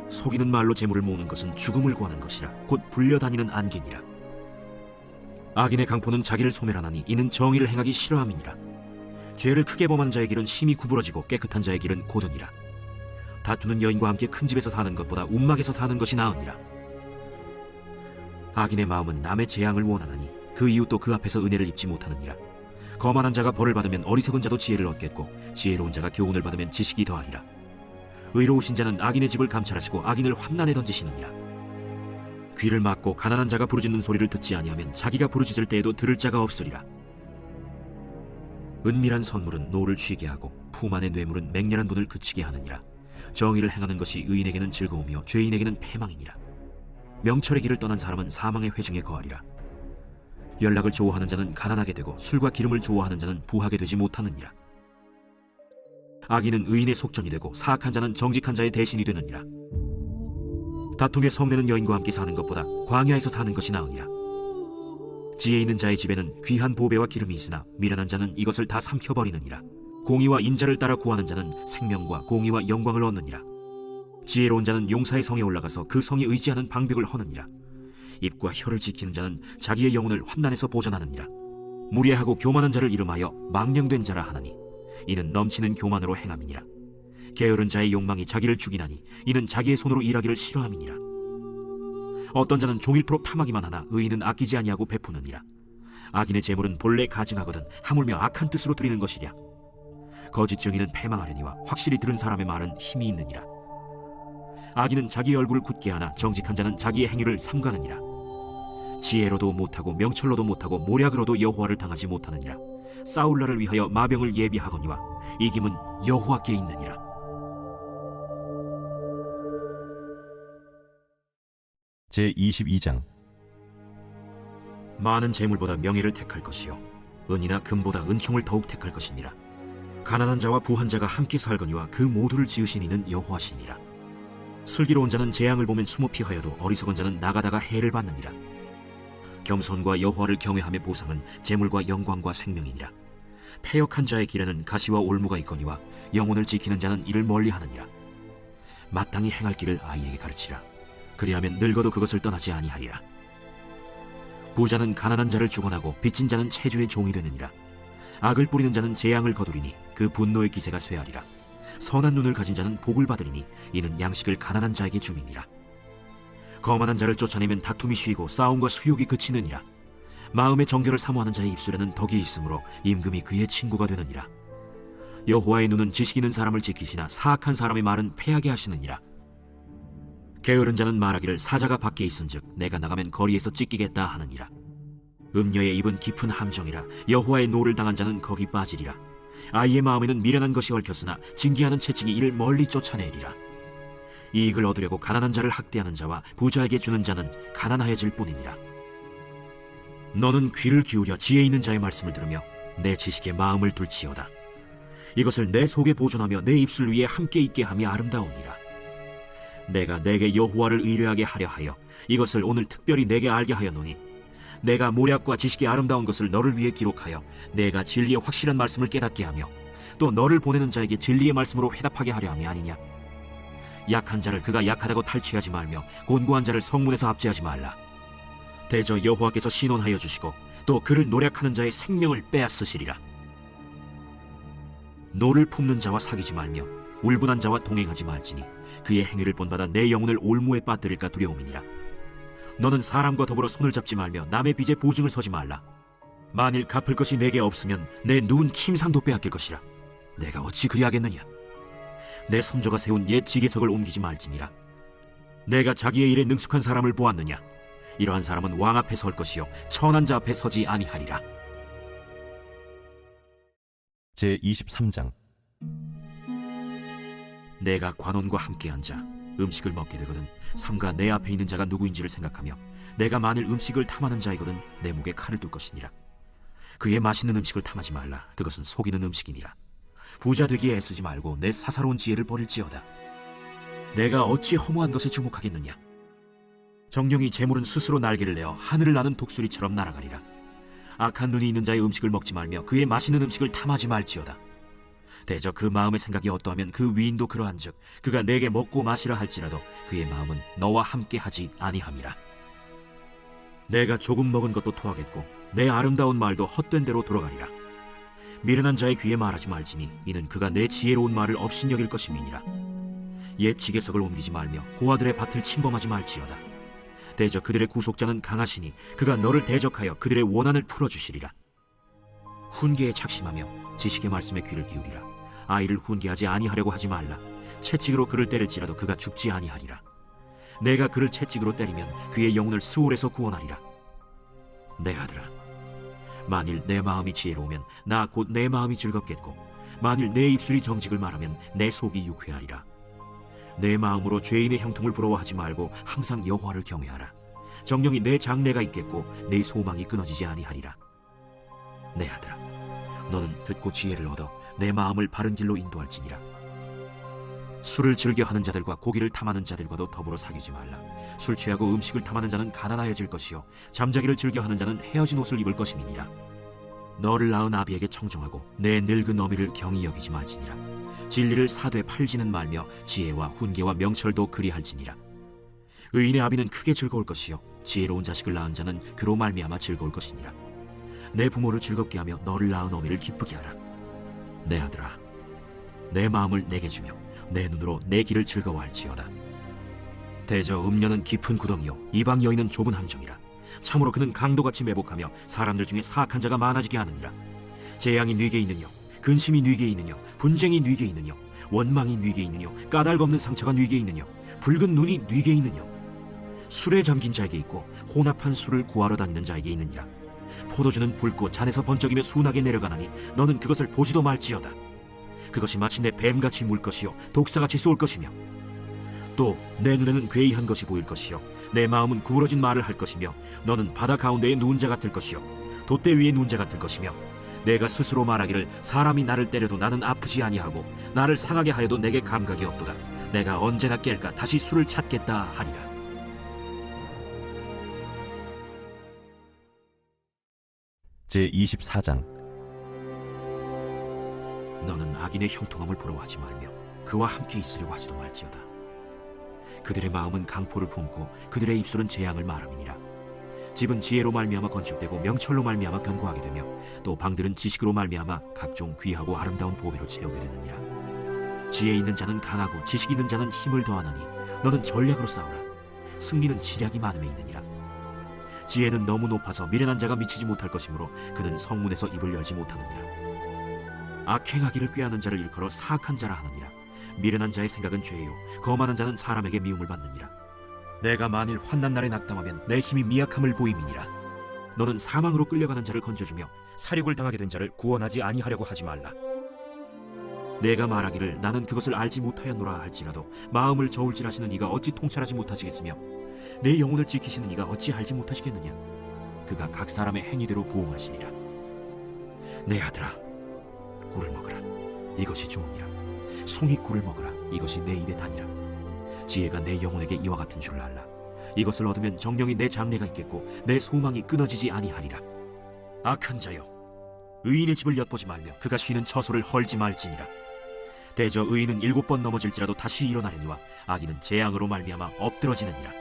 속이는 말로 재물을 모으는 것은 죽음을 구하는 것이라 곧 불려다니는 안개니라. 악인의 강포는 자기를 소멸하나니 이는 정의를 행하기 싫어함이니라. 죄를 크게 범한 자의 길은 심히 구부러지고 깨끗한 자의 길은 고든이라. 다투는 여인과 함께 큰 집에서 사는 것보다 움막에서 사는 것이 나으니라. 악인의 마음은 남의 재앙을 원하나니 그 이웃도 그 앞에서 은혜를 입지 못하느니라. 거만한 자가 벌을 받으면 어리석은 자도 지혜를 얻겠고 지혜로운 자가 교훈을 받으면 지식이 더하리라. 의로우신 자는 악인의 집을 감찰하시고 악인을 환난에 던지시느니라. 귀를 막고 가난한 자가 부르짖는 소리를 듣지 아니하면 자기가 부르짖을 때에도 들을 자가 없으리라. 은밀한 선물은 노를 쉬게 하고 품 안의 뇌물은 맹렬한 분을 그치게 하느니라. 정의를 행하는 것이 의인에게는 즐거우며 죄인에게는 패망이니라. 명철의 길을 떠난 사람은 사망의 회중에 거하리라. 연락을 좋아하는 자는 가난하게 되고 술과 기름을 좋아하는 자는 부하게 되지 못하느니라. 악인은 의인의 속전이 되고 사악한 자는 정직한 자의 대신이 되느니라. 다툼에 성내는 여인과 함께 사는 것보다 광야에서 사는 것이 나으니라. 지혜 있는 자의 집에는 귀한 보배와 기름이 있으나 미련한 자는 이것을 다 삼켜버리느니라. 공의와 인자를 따라 구하는 자는 생명과 공의와 영광을 얻느니라. 지혜로운 자는 용사의 성에 올라가서 그 성이 의지하는 방벽을 허느니라. 입과 혀를 지키는 자는 자기의 영혼을 환난에서 보전하느니라. 무례하고 교만한 자를 이름하여 망령된 자라 하나니 이는 넘치는 교만으로 행함이니라. 게으른 자의 욕망이 자기를 죽이나니 이는 자기의 손으로 일하기를 싫어함이니라. 어떤 자는 종일토록 탐하기만 하나 의인은 아끼지 아니하고 베푸느니라. 악인의 재물은 본래 가증하거든 하물며 악한 뜻으로 드리는 것이랴. 거짓 증인은 패망하려니와 확실히 들은 사람의 말은 힘이 있느니라. 악인은 자기 얼굴을 굳게 하나 정직한 자는 자기의 행위를 삼가느니라. 지혜로도 못하고 명철로도 못하고 모략으로도 여호와를 당하지 못하느니라. 싸울 날을 위하여 마병을 예비하거니와 이김은 여호와께 있느니라. 제22장. 많은 재물보다 명예를 택할 것이요 은이나 금보다 은총을 더욱 택할 것이니라. 가난한 자와 부한 자가 함께 살거니와 그 모두를 지으신 이는 여호와시니라. 슬기로운 자는 재앙을 보면 숨어 피하여도 어리석은 자는 나가다가 해를 받느니라. 겸손과 여호와를 경외함의 보상은 재물과 영광과 생명이니라. 패역한 자의 길에는 가시와 올무가 있거니와 영혼을 지키는 자는 이를 멀리하느니라. 마땅히 행할 길을 아이에게 가르치라. 그리하면 늙어도 그것을 떠나지 아니하리라. 부자는 가난한 자를 주관하고 빚진 자는 체주의 종이 되느니라. 악을 뿌리는 자는 재앙을 거두리니 그 분노의 기세가 쇠하리라. 선한 눈을 가진 자는 복을 받으리니 이는 양식을 가난한 자에게 줌이니라. 거만한 자를 쫓아내면 다툼이 쉬고 싸움과 수욕이 그치느니라. 마음의 정결을 사모하는 자의 입술에는 덕이 있으므로 임금이 그의 친구가 되느니라. 여호와의 눈은 지식 있는 사람을 지키시나 사악한 사람의 말은 패하게 하시느니라. 게으른 자는 말하기를 사자가 밖에 있은즉 내가 나가면 거리에서 찢기겠다 하느니라. 음녀의 입은 깊은 함정이라. 여호와의 노를 당한 자는 거기 빠지리라. 아이의 마음에는 미련한 것이 얽혔으나 징계하는 채찍이 이를 멀리 쫓아내리라. 이익을 얻으려고 가난한 자를 학대하는 자와 부자에게 주는 자는 가난하여질 뿐이니라. 너는 귀를 기울여 지혜 있는 자의 말씀을 들으며 내 지식에 마음을 둘지어다. 이것을 내 속에 보존하며 내 입술 위에 함께 있게 함이 아름다우니라. 내가 내게 여호와를 의뢰하게 하려 하여 이것을 오늘 특별히 내게 알게 하였노니 내가 모략과 지식의 아름다운 것을 너를 위해 기록하여 내가 진리의 확실한 말씀을 깨닫게 하며 또 너를 보내는 자에게 진리의 말씀으로 회답하게 하려 함이 아니냐. 약한 자를 그가 약하다고 탈취하지 말며 곤고한 자를 성문에서 압제하지 말라. 대저 여호와께서 신원하여 주시고 또 그를 노략하는 자의 생명을 빼앗으시리라. 노를 품는 자와 사귀지 말며 울분한 자와 동행하지 말지니 그의 행위를 본받아 내 영혼을 올무에 빠뜨릴까 두려움이니라. 너는 사람과 더불어 손을 잡지 말며 남의 빚에 보증을 서지 말라. 만일 갚을 것이 내게 없으면 내 누운 침상도 빼앗길 것이라. 내가 어찌 그리하겠느냐. 내 손조가 세운 옛 지게석을 옮기지 말지니라. 내가 자기의 일에 능숙한 사람을 보았느냐. 이러한 사람은 왕 앞에 설 것이요 천한 자 앞에 서지 아니하리라. 제23장. 내가 관원과 함께 앉아 음식을 먹게 되거든 삼가 내 앞에 있는 자가 누구인지를 생각하며 내가 만일 음식을 탐하는 자이거든 내 목에 칼을 둘 것이니라. 그의 맛있는 음식을 탐하지 말라. 그것은 속이는 음식이니라. 부자 되기에 애쓰지 말고 내 사사로운 지혜를 버릴지어다. 내가 어찌 허무한 것에 주목하겠느냐. 정령이 재물은 스스로 날개를 내어 하늘을 나는 독수리처럼 날아가리라. 악한 눈이 있는 자의 음식을 먹지 말며 그의 맛있는 음식을 탐하지 말지어다. 대저 그 마음의 생각이 어떠하면 그 위인도 그러한즉 그가 내게 먹고 마시라 할지라도 그의 마음은 너와 함께 하지 아니함이라. 내가 조금 먹은 것도 토하겠고 내 아름다운 말도 헛된 대로 돌아가리라. 미련한 자의 귀에 말하지 말지니 이는 그가 내 지혜로운 말을 업신여길 것임이니라. 옛 지게석을 옮기지 말며 고아들의 밭을 침범하지 말지어다. 대저 그들의 구속자는 강하시니 그가 너를 대적하여 그들의 원한을 풀어주시리라. 훈계에 착심하며 지식의 말씀에 귀를 기울이라. 아이를 훈계하지 아니하려고 하지 말라. 채찍으로 그를 때릴지라도 그가 죽지 아니하리라. 내가 그를 채찍으로 때리면 그의 영혼을 스올에서 구원하리라. 내 아들아, 만일 내 마음이 지혜로우면 나 곧 내 마음이 즐겁겠고 만일 내 입술이 정직을 말하면 내 속이 유쾌하리라. 내 마음으로 죄인의 형통을 부러워하지 말고 항상 여호와를 경외하라. 정령이 내 장래가 있겠고 내 소망이 끊어지지 아니하리라. 내 아들아, 너는 듣고 지혜를 얻어 내 마음을 바른 길로 인도할지니라. 술을 즐겨하는 자들과 고기를 탐하는 자들과도 더불어 사귀지 말라. 술 취하고 음식을 탐하는 자는 가난하여질 것이요 잠자기를 즐겨하는 자는 헤어진 옷을 입을 것임이니라. 너를 낳은 아비에게 청종하고 내 늙은 어미를 경히 여기지 말지니라. 진리를 사되 팔지는 말며 지혜와 훈계와 명철도 그리할지니라. 의인의 아비는 크게 즐거울 것이요 지혜로운 자식을 낳은 자는 그로 말미암아 즐거울 것이니라. 내 부모를 즐겁게 하며 너를 낳은 어미를 기쁘게 하라. 내 아들아, 내 마음을 내게 주며 내 눈으로 내 길을 즐거워할지어다. 대저 음녀는 깊은 구덩이요 이방 여인은 좁은 함정이라. 참으로 그는 강도같이 매복하며 사람들 중에 사악한 자가 많아지게 하느니라. 재앙이 네게 있느뇨, 근심이 네게 있느뇨, 분쟁이 네게 있느뇨, 원망이 네게 있느뇨, 까닭없는 상처가 네게 있느뇨, 붉은 눈이 네게 있느뇨. 술에 잠긴 자에게 있고 혼합한 술을 구하러 다니는 자에게 있느니라. 포도주는 붉고 잔에서 번쩍이며 순하게 내려가나니 너는 그것을 보지도 말지어다. 그것이 마침내 뱀같이 물 것이요 독사같이 쏠 것이며 또 내 눈에는 괴이한 것이 보일 것이요 내 마음은 구부러진 말을 할 것이며 너는 바다 가운데에 누운 자 같을 것이요 돛대 위에 누운 자 같을 것이며 내가 스스로 말하기를 사람이 나를 때려도 나는 아프지 아니하고 나를 상하게 하여도 내게 감각이 없도다. 내가 언제나 깰까 다시 술을 찾겠다 하리라. 제24장. 너는 악인의 형통함을 부러워하지 말며 그와 함께 있으려고 하지도 말지어다. 그들의 마음은 강포를 품고 그들의 입술은 재앙을 말함이니라. 집은 지혜로 말미암아 건축되고 명철로 말미암아 견고하게 되며 또 방들은 지식으로 말미암아 각종 귀하고 아름다운 보배로 채우게 되느니라. 지혜 있는 자는 강하고 지식 있는 자는 힘을 더하나니 너는 전략으로 싸우라. 승리는 지략이 많음에 있느니라. 지혜는 너무 높아서 미련한 자가 미치지 못할 것이므로 그는 성문에서 입을 열지 못하느니라. 악행하기를 꾀하는 자를 일컬어 사악한 자라 하느니라. 미련한 자의 생각은 죄요 거만한 자는 사람에게 미움을 받느니라. 내가 만일 환난 날에 낙담하면 내 힘이 미약함을 보임이니라. 너는 사망으로 끌려가는 자를 건져주며 살육을 당하게 된 자를 구원하지 아니하려고 하지 말라. 내가 말하기를 나는 그것을 알지 못하였노라 할지라도 마음을 저울질하시는 이가 어찌 통찰하지 못하시겠으며 내 영혼을 지키시는 이가 어찌 알지 못하시겠느냐. 그가 각 사람의 행위대로 보응하시리라. 내 아들아, 꿀을 먹으라. 이것이 좋으니라. 송이 꿀을 먹으라. 이것이 내 입에 다니라. 지혜가 내 영혼에게 이와 같은 줄을 알라. 이것을 얻으면 정령이 내 장래가 있겠고 내 소망이 끊어지지 아니하리라. 악한 자여, 의인의 집을 엿보지 말며 그가 쉬는 처소를 헐지 말지니라. 대저 의인은 7번 넘어질지라도 다시 일어나려니와 악인은 재앙으로 말미암아 엎드러지느니라.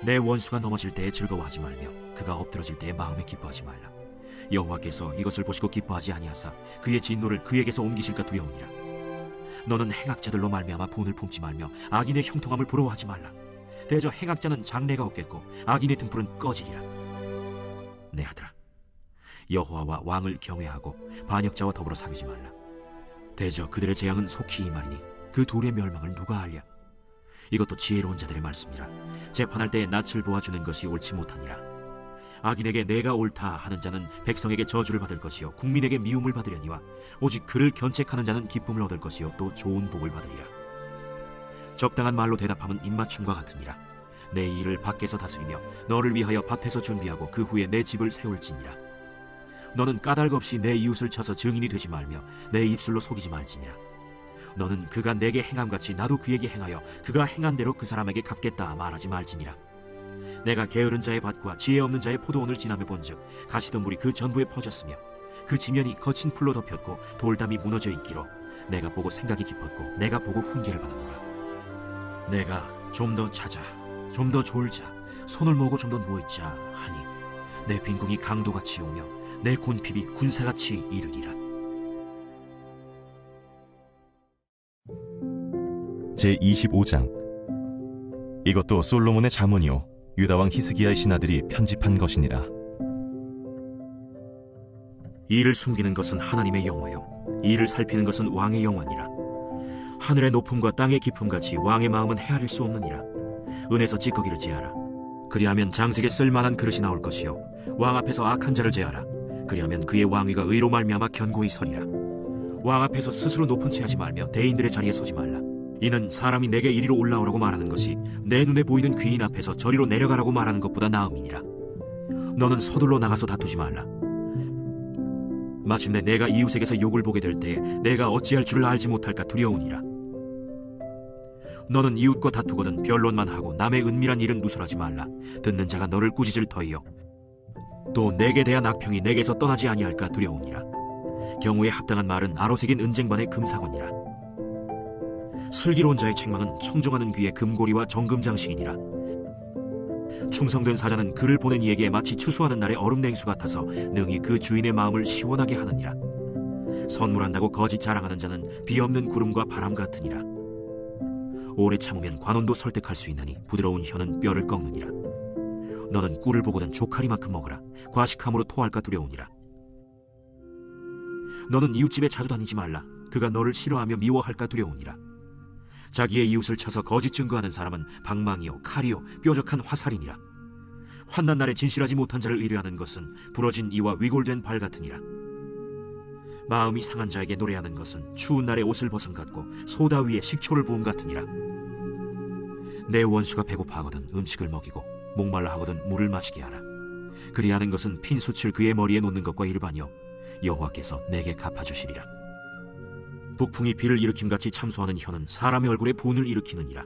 내 원수가 넘어질 때에 즐거워하지 말며 그가 엎드러질 때에 마음에 기뻐하지 말라. 여호와께서 이것을 보시고 기뻐하지 아니하사 그의 진노를 그에게서 옮기실까 두려우니라. 너는 행악자들로 말미암아 분을 품지 말며 악인의 형통함을 부러워하지 말라. 대저 행악자는 장래가 없겠고 악인의 등불은 꺼지리라. 내 아들아, 여호와와 왕을 경외하고 반역자와 더불어 사귀지 말라. 대저 그들의 재앙은 속히 임하리니 그 둘의 멸망을 누가 알랴. 이것도 지혜로운 자들의 말씀이라. 재판할 때에 낯을 보아주는 것이 옳지 못하니라. 악인에게 내가 옳다 하는 자는 백성에게 저주를 받을 것이요 국민에게 미움을 받으려니와 오직 그를 견책하는 자는 기쁨을 얻을 것이요 또 좋은 복을 받으리라. 적당한 말로 대답함은 입맞춤과 같으니라. 내 일을 밖에서 다스리며 너를 위하여 밭에서 준비하고 그 후에 내 집을 세울지니라. 너는 까닭 없이 내 이웃을 쳐서 증인이 되지 말며 내 입술로 속이지 말지니라. 너는 그가 내게 행함같이 나도 그에게 행하여 그가 행한 대로 그 사람에게 갚겠다 말하지 말지니라. 내가 게으른 자의 밭과 지혜 없는 자의 포도원을 지나며 본즉 가시던 물이 그 전부에 퍼졌으며 그 지면이 거친 풀로 덮였고 돌담이 무너져 있기로 내가 보고 생각이 깊었고 내가 보고 훈계를 받았노라. 내가 좀 더 자자, 좀 더 졸자, 손을 모으고 좀 더 누워있자 하니 내 빈궁이 강도같이 오며 내 군핍이 군사같이 이르리라. 제25장. 이것도 솔로몬의 잠언이요 유다 왕 히스기야의 신하들이 편집한 것이니라. 이를 숨기는 것은 하나님의 영화요 이를 살피는 것은 왕의 영화니라. 하늘의 높음과 땅의 깊음같이 왕의 마음은 헤아릴 수 없느니라. 은에서 찌꺼기를 제하라. 그리하면 장색에 쓸만한 그릇이 나올 것이요 왕 앞에서 악한 자를 제하라. 그리하면 그의 왕위가 의로 말미암아 견고히 서리라. 왕 앞에서 스스로 높은 채 하지 말며 대인들의 자리에 서지 말라. 이는 사람이 내게 이리로 올라오라고 말하는 것이 내 눈에 보이는 귀인 앞에서 저리로 내려가라고 말하는 것보다 나음이니라. 너는 서둘러 나가서 다투지 말라. 마침내 내가 이웃에게서 욕을 보게 될 때에 내가 어찌할 줄을 알지 못할까 두려우니라. 너는 이웃과 다투거든 변론만 하고 남의 은밀한 일은 누설하지 말라. 듣는 자가 너를 꾸짖을 터이요 또 내게 대한 악평이 내게서 떠나지 아니할까 두려우니라. 경우에 합당한 말은 아로새긴 은쟁반의 금사건이라. 슬기로운 자의 책망은 청종하는 귀의 금고리와 정금장식이니라. 충성된 사자는 그를 보낸 이에게 마치 추수하는 날의 얼음 냉수 같아서 능히 그 주인의 마음을 시원하게 하느니라. 선물한다고 거짓 자랑하는 자는 비 없는 구름과 바람 같으니라. 오래 참으면 관원도 설득할 수 있나니 부드러운 혀는 뼈를 꺾느니라. 너는 꿀을 보고는 조카리만큼 먹으라. 과식함으로 토할까 두려우니라. 너는 이웃집에 자주 다니지 말라. 그가 너를 싫어하며 미워할까 두려우니라. 자기의 이웃을 쳐서 거짓 증거하는 사람은 방망이요 칼이요 뾰족한 화살이니라. 환난 날에 진실하지 못한 자를 의뢰하는 것은 부러진 이와 위골된 발 같으니라. 마음이 상한 자에게 노래하는 것은 추운 날에 옷을 벗음 같고 소다 위에 식초를 부음 같으니라. 내 원수가 배고파하거든 음식을 먹이고 목말라 하거든 물을 마시게 하라. 그리하는 것은 핀숯을 그의 머리에 놓는 것과 일반이요 여호와께서 내게 갚아주시리라. 북풍이 비를 일으킴같이 참소하는 혀는 사람의 얼굴에 분을 일으키느니라.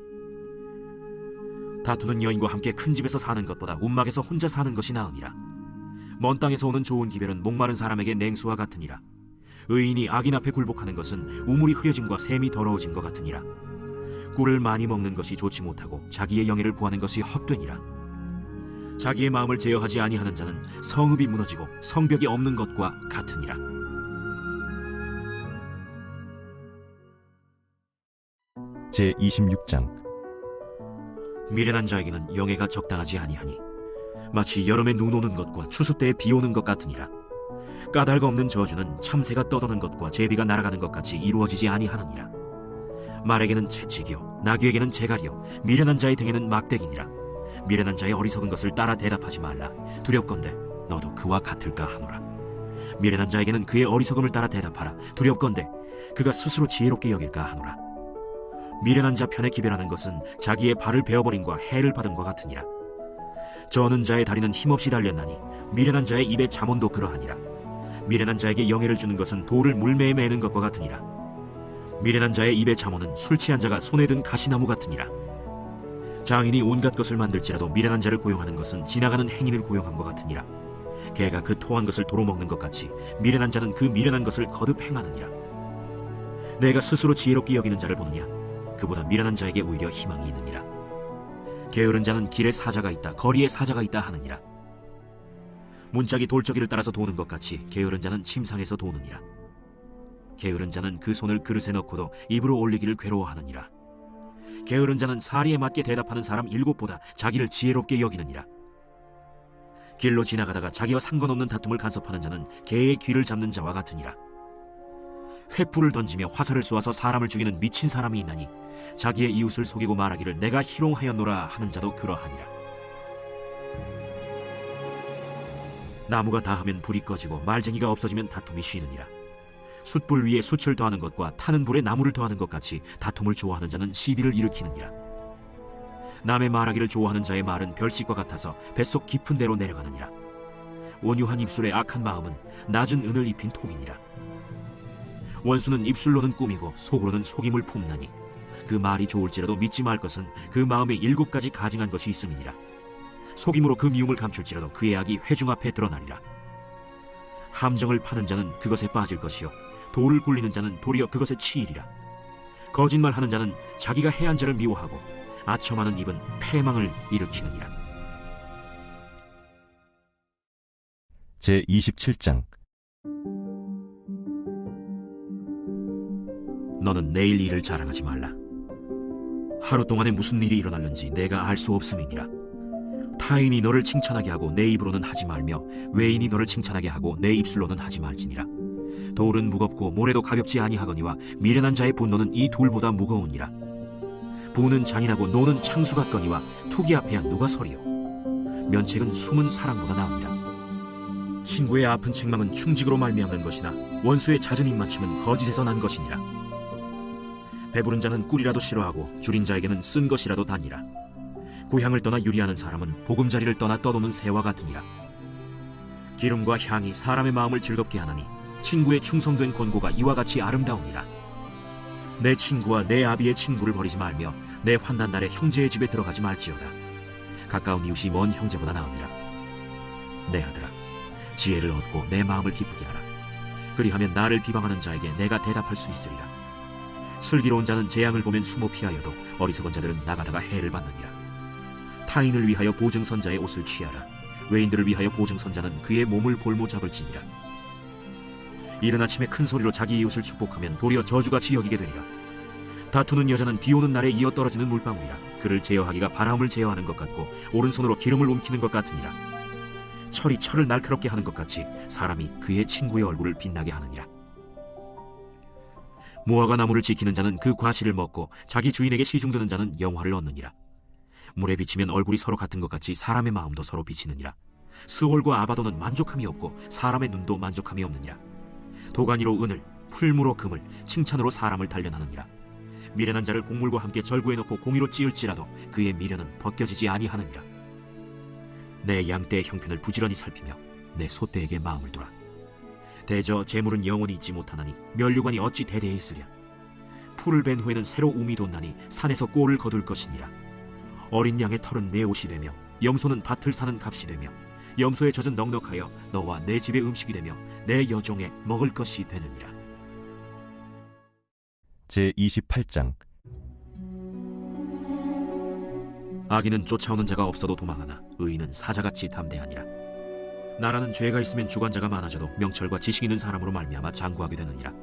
다투는 여인과 함께 큰 집에서 사는 것보다 움막에서 혼자 사는 것이 나으니라. 먼 땅에서 오는 좋은 기별은 목마른 사람에게 냉수와 같으니라. 의인이 악인 앞에 굴복하는 것은 우물이 흐려짐과 샘이 더러워짐과 같으니라. 꿀을 많이 먹는 것이 좋지 못하고 자기의 영예를 구하는 것이 헛되니라. 자기의 마음을 제어하지 아니하는 자는 성읍이 무너지고 성벽이 없는 것과 같으니라. 제26장. 미련한 자에게는 영예가 적당하지 아니하니 마치 여름에 눈 오는 것과 추수 때에 비 오는 것 같으니라. 까닭 없는 저주는 참새가 떠도는 것과 제비가 날아가는 것 같이 이루어지지 아니하느니라. 말에게는 채찍이요 나귀에게는 재갈이요 미련한 자의 등에는 막대기니라. 미련한 자의 어리석은 것을 따라 대답하지 말라. 두렵건대 너도 그와 같을까 하노라. 미련한 자에게는 그의 어리석음을 따라 대답하라. 두렵건대 그가 스스로 지혜롭게 여길까 하노라. 미련한 자 편에 기별하는 것은 자기의 발을 베어버림과 해를 받음과 같으니라. 저는 자의 다리는 힘없이 달렸나니 미련한 자의 입에 잠언도 그러하니라. 미련한 자에게 영예를 주는 것은 돌을 물매에 매는 것과 같으니라. 미련한 자의 입에 잠언은 술 취한 자가 손에 든 가시나무 같으니라. 장인이 온갖 것을 만들지라도 미련한 자를 고용하는 것은 지나가는 행인을 고용함과 같으니라. 개가 그 토한 것을 도로 먹는 것 같이 미련한 자는 그 미련한 것을 거듭 행하느니라. 내가 스스로 지혜롭게 여기는 자를 보느냐? 그보다 미련한 자에게 오히려 희망이 있느니라. 게으른 자는 길에 사자가 있다 거리에 사자가 있다 하느니라. 문짝이 돌적이를 따라서 도는 것 같이 게으른 자는 침상에서 도느니라. 게으른 자는 그 손을 그릇에 넣고도 입으로 올리기를 괴로워하느니라. 게으른 자는 사리에 맞게 대답하는 사람 7보다 자기를 지혜롭게 여기느니라. 길로 지나가다가 자기와 상관없는 다툼을 간섭하는 자는 개의 귀를 잡는 자와 같으니라. 횃불을 던지며 화살을 쏘아서 사람을 죽이는 미친 사람이 있나니 자기의 이웃을 속이고 말하기를 내가 희롱하였노라 하는 자도 그러하니라. 나무가 다하면 불이 꺼지고 말쟁이가 없어지면 다툼이 쉬느니라. 숯불 위에 숯을 더하는 것과 타는 불에 나무를 더하는 것 같이 다툼을 좋아하는 자는 시비를 일으키느니라. 남의 말하기를 좋아하는 자의 말은 별식과 같아서 뱃속 깊은 데로 내려가느니라. 온유한 입술의 악한 마음은 낮은 은을 입힌 톡이니라. 원수는 입술로는 꾸미고 속으로는 속임을 품나니 그 말이 좋을지라도 믿지 말 것은 그 마음에 7가지 가증한 것이 있음이니라. 속임으로 그 미움을 감출지라도 그의 악이 회중 앞에 드러나리라. 함정을 파는 자는 그것에 빠질 것이요 돌을 굴리는 자는 도리어 그것에 치이리라. 거짓말하는 자는 자기가 해한 자를 미워하고 아첨하는 입은 패망을 일으키느니라. 제27장. 너는 내일 일을 자랑하지 말라. 하루 동안에 무슨 일이 일어날는지 내가 알 수 없음이니라. 타인이 너를 칭찬하게 하고 내 입으로는 하지 말며 외인이 너를 칭찬하게 하고 내 입술로는 하지 말지니라. 돌은 무겁고 모래도 가볍지 아니하거니와 미련한 자의 분노는 이 둘보다 무거우니라. 부는 잔인하고 노는 창수 같거니와 투기 앞에야 누가 서리요. 면책은 숨은 사랑보다 나으니라. 친구의 아픈 책망은 충직으로 말미암는 것이나 원수의 잦은 입맞춤은 거짓에서 난 것이니라. 배부른 자는 꿀이라도 싫어하고 줄인 자에게는 쓴 것이라도 다니라. 고향을 떠나 유리하는 사람은 보금자리를 떠나 떠도는 새와 같으니라. 기름과 향이 사람의 마음을 즐겁게 하나니 친구의 충성된 권고가 이와 같이 아름다우니라. 내 친구와 내 아비의 친구를 버리지 말며 내 환난 날에 형제의 집에 들어가지 말지어다. 가까운 이웃이 먼 형제보다 나으니라. 내 아들아, 지혜를 얻고 내 마음을 기쁘게 하라. 그리하면 나를 비방하는 자에게 내가 대답할 수 있으리라. 슬기로운 자는 재앙을 보면 숨어 피하여도 어리석은 자들은 나가다가 해를 받느니라. 타인을 위하여 보증선자의 옷을 취하라. 외인들을 위하여 보증선자는 그의 몸을 볼모 잡을지니라. 이른 아침에 큰 소리로 자기 이웃을 축복하면 도리어 저주같이 여기게 되리라. 다투는 여자는 비 오는 날에 이어 떨어지는 물방울이라. 그를 제어하기가 바람을 제어하는 것 같고 오른손으로 기름을 움키는 것 같으니라. 철이 철을 날카롭게 하는 것 같이 사람이 그의 친구의 얼굴을 빛나게 하느니라. 무화과 나무를 지키는 자는 그 과실을 먹고 자기 주인에게 시중드는 자는 영화를 얻느니라. 물에 비치면 얼굴이 서로 같은 것 같이 사람의 마음도 서로 비치느니라. 스올과 아바도는 만족함이 없고 사람의 눈도 만족함이 없느니라. 도가니로 은을, 풀무로 금을, 칭찬으로 사람을 단련하느니라. 미련한 자를 곡물과 함께 절구해 놓고 공의로 찌을지라도 그의 미련은 벗겨지지 아니하느니라. 내 양떼의 형편을 부지런히 살피며 내 소떼에게 마음을 두라. 대저 재물은 영원히 있지 못하나니 면류관이 어찌 대대에 있으랴. 풀을 벤 후에는 새로 움이 돋나니 산에서 꼴을 거둘 것이니라. 어린 양의 털은 내 옷이 되며 염소는 밭을 사는 값이 되며 염소의 젖은 넉넉하여 너와 내 집의 음식이 되며 내 여종의 먹을 것이 되느니라. 제28장. 악인은 쫓아오는 자가 없어도 도망하나 의인은 사자같이 담대하니라. 나라는 죄가 있으면 주관자가 많아져도 명철과 지식 있는 사람으로 말미암아 장구하게 되느니라.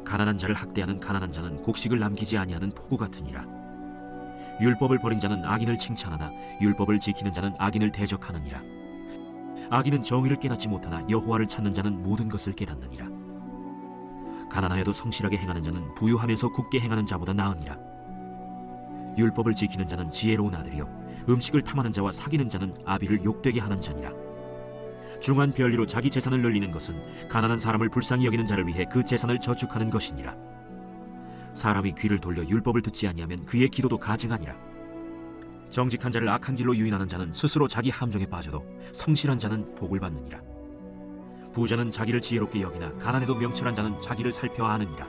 가난한 자를 학대하는 가난한 자는 곡식을 남기지 아니하는 포구 같으니라. 율법을 버린 자는 악인을 칭찬하나 율법을 지키는 자는 악인을 대적하느니라. 악인은 정의를 깨닫지 못하나 여호와를 찾는 자는 모든 것을 깨닫느니라. 가난하여도 성실하게 행하는 자는 부유하면서 굳게 행하는 자보다 나으니라. 율법을 지키는 자는 지혜로운 아들이요 음식을 탐하는 자와 사귀는 자는 아비를 욕되게 하는 자니라. 중한 별리로 자기 재산을 늘리는 것은 가난한 사람을 불쌍히 여기는 자를 위해 그 재산을 저축하는 것이니라. 사람이 귀를 돌려 율법을 듣지 아니하면 그의 기도도 가증하니라. 정직한 자를 악한 길로 유인하는 자는 스스로 자기 함정에 빠져도 성실한 자는 복을 받느니라. 부자는 자기를 지혜롭게 여기나 가난해도 명철한 자는 자기를 살펴 아느니라.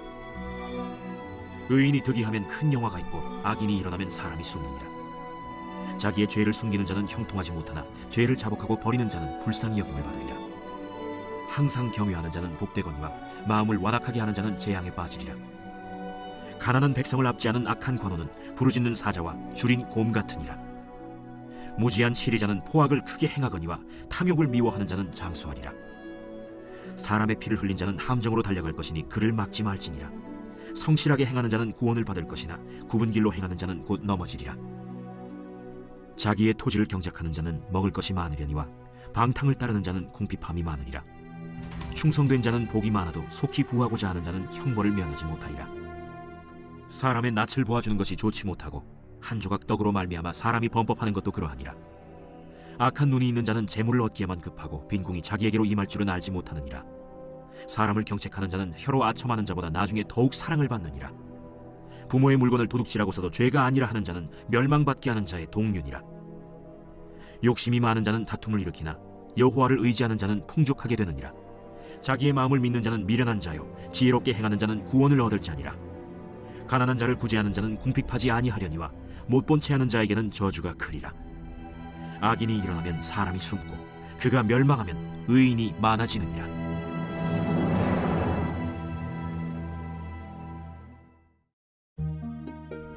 의인이 득이하면 큰 영화가 있고 악인이 일어나면 사람이 숨느니라. 자기의 죄를 숨기는 자는 형통하지 못하나 죄를 자복하고 버리는 자는 불쌍히 여김을 받으리라. 항상 경외하는 자는 복되거니와 마음을 완악하게 하는 자는 재앙에 빠지리라. 가난한 백성을 압제하는 악한 관원은 부르짖는 사자와 줄인 곰 같으니라. 무지한 치리자는 포악을 크게 행하거니와 탐욕을 미워하는 자는 장수하리라. 사람의 피를 흘린 자는 함정으로 달려갈 것이니 그를 막지 말지니라. 성실하게 행하는 자는 구원을 받을 것이나 굽은 길로 행하는 자는 곧 넘어지리라. 자기의 토지를 경작하는 자는 먹을 것이 많으려니와 방탕을 따르는 자는 궁핍함이 많으리라. 충성된 자는 복이 많아도 속히 부하고자 하는 자는 형벌을 면하지 못하리라. 사람의 낯을 보아주는 것이 좋지 못하고 한 조각 떡으로 말미암아 사람이 범법하는 것도 그러하니라. 악한 눈이 있는 자는 재물을 얻기에만 급하고 빈궁이 자기에게로 임할 줄은 알지 못하느니라. 사람을 경책하는 자는 혀로 아첨하는 자보다 나중에 더욱 사랑을 받느니라. 부모의 물건을 도둑질하고 써도 죄가 아니라 하는 자는 멸망받게 하는 자의 동류니라. 욕심이 많은 자는 다툼을 일으키나 여호와를 의지하는 자는 풍족하게 되느니라. 자기의 마음을 믿는 자는 미련한 자요 지혜롭게 행하는 자는 구원을 얻을 자니라. 가난한 자를 구제하는 자는 궁핍하지 아니하려니와 못 본 채 하는 자에게는 저주가 크리라. 악인이 일어나면 사람이 숨고 그가 멸망하면 의인이 많아지느니라.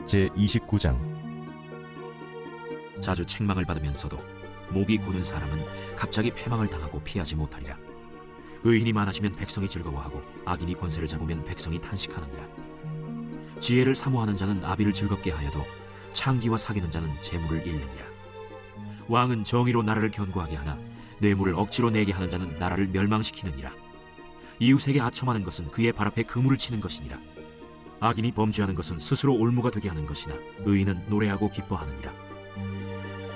제29장. 자주 책망을 받으면서도 목이 곧은 사람은 갑자기 패망을 당하고 피하지 못하리라. 의인이 많아지면 백성이 즐거워하고 악인이 권세를 잡으면 백성이 탄식하느니라. 지혜를 사모하는 자는 아비를 즐겁게 하여도 창기와 사귀는 자는 재물을 잃느니라. 왕은 정의로 나라를 견고하게 하나 뇌물을 억지로 내게 하는 자는 나라를 멸망시키느니라. 이웃에게 아첨하는 것은 그의 발 앞에 그물을 치는 것이니라. 악인이 범죄하는 것은 스스로 올무가 되게 하는 것이나 의인은 노래하고 기뻐하느니라.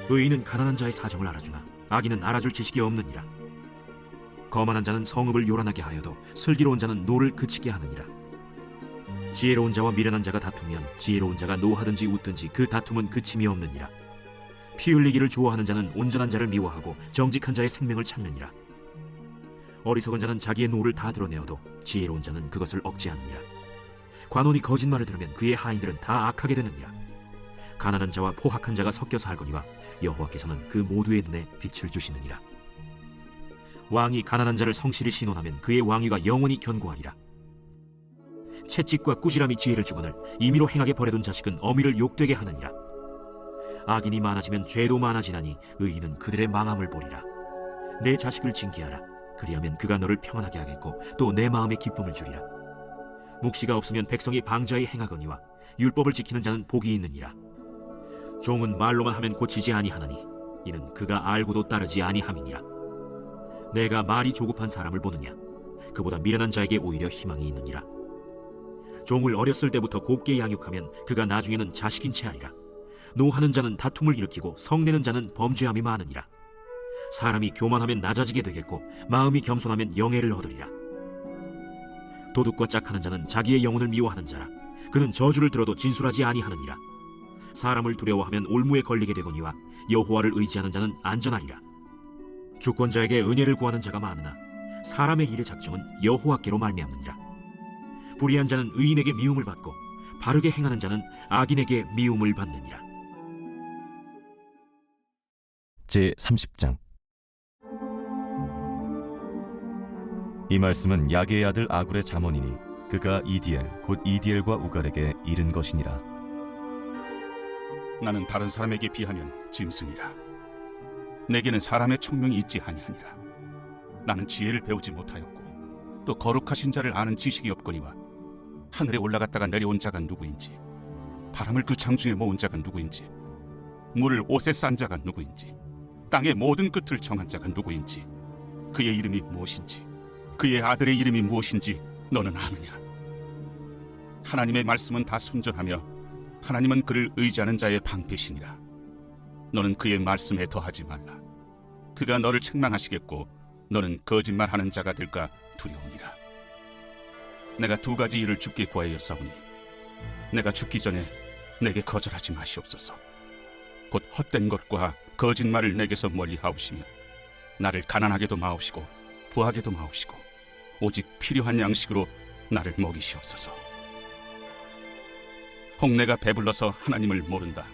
의인은 가난한 자의 사정을 알아주나 악인은 알아줄 지식이 없느니라. 거만한 자는 성읍을 요란하게 하여도 슬기로운 자는 노를 그치게 하느니라. 지혜로운 자와 미련한 자가 다투면 지혜로운 자가 노하든지 웃든지 그 다툼은 그침이 없느니라. 피 흘리기를 좋아하는 자는 온전한 자를 미워하고 정직한 자의 생명을 찾느니라. 어리석은 자는 자기의 노를 다 드러내어도 지혜로운 자는 그것을 억제하느니라. 관원이 거짓말을 들으면 그의 하인들은 다 악하게 되느니라. 가난한 자와 포학한 자가 섞여 살거니와 여호와께서는 그 모두의 눈에 빛을 주시느니라. 왕이 가난한 자를 성실히 신원하면 그의 왕위가 영원히 견고하리라. 채찍과 꾸지람이 지혜를 주거늘 임의로 행하게 버려둔 자식은 어미를 욕되게 하느니라. 악인이 많아지면 죄도 많아지나니 의인은 그들의 망함을 보리라. 내 자식을 징계하라. 그리하면 그가 너를 평안하게 하겠고 또 내 마음에 기쁨을 주리라. 묵시가 없으면 백성이 방자히 행하거니와 율법을 지키는 자는 복이 있느니라. 종은 말로만 하면 고치지 아니하나니 이는 그가 알고도 따르지 아니함이니라. 내가 말이 조급한 사람을 보느냐? 그보다 미련한 자에게 오히려 희망이 있느니라. 종을 어렸을 때부터 곱게 양육하면 그가 나중에는 자식인 채 하리라. 노하는 자는 다툼을 일으키고 성내는 자는 범죄함이 많으니라. 사람이 교만하면 낮아지게 되겠고 마음이 겸손하면 영예를 얻으리라. 도둑과 짝하는 자는 자기의 영혼을 미워하는 자라. 그는 저주를 들어도 진술하지 아니하느니라. 사람을 두려워하면 올무에 걸리게 되거니와 여호와를 의지하는 자는 안전하리라. 주권자에게 은혜를 구하는 자가 많으나 사람의 일의 작정은 여호와께로 말미암느니라. 불의한 자는 의인에게 미움을 받고 바르게 행하는 자는 악인에게 미움을 받느니라. 제30장. 이 말씀은 야게의 아들 아굴의 잠언이니 그가 이디엘 곧 이디엘과 우갈에게 이른 것이니라. 나는 다른 사람에게 비하면 짐승이라. 내게는 사람의 총명이 있지 아니하니라. 나는 지혜를 배우지 못하였고 또 거룩하신 자를 아는 지식이 없거니와 하늘에 올라갔다가 내려온 자가 누구인지 바람을 그 장중에 모은 자가 누구인지 물을 옷에 싼 자가 누구인지 땅의 모든 끝을 정한 자가 누구인지 그의 이름이 무엇인지 그의 아들의 이름이 무엇인지 너는 아느냐? 하나님의 말씀은 다 순전하며 하나님은 그를 의지하는 자의 방패시니라. 너는 그의 말씀에 더하지 말라. 그가 너를 책망하시겠고 너는 거짓말하는 자가 될까 두려우니라. 내가 두 가지 일을 주께 구하였사오니 내가 죽기 전에 내게 거절하지 마시옵소서. 곧 헛된 것과 거짓말을 내게서 멀리 하옵시며 나를 가난하게도 마옵시고 부하게도 마옵시고 오직 필요한 양식으로 나를 먹이시옵소서. 혹 내가 배불러서 하나님을 모른다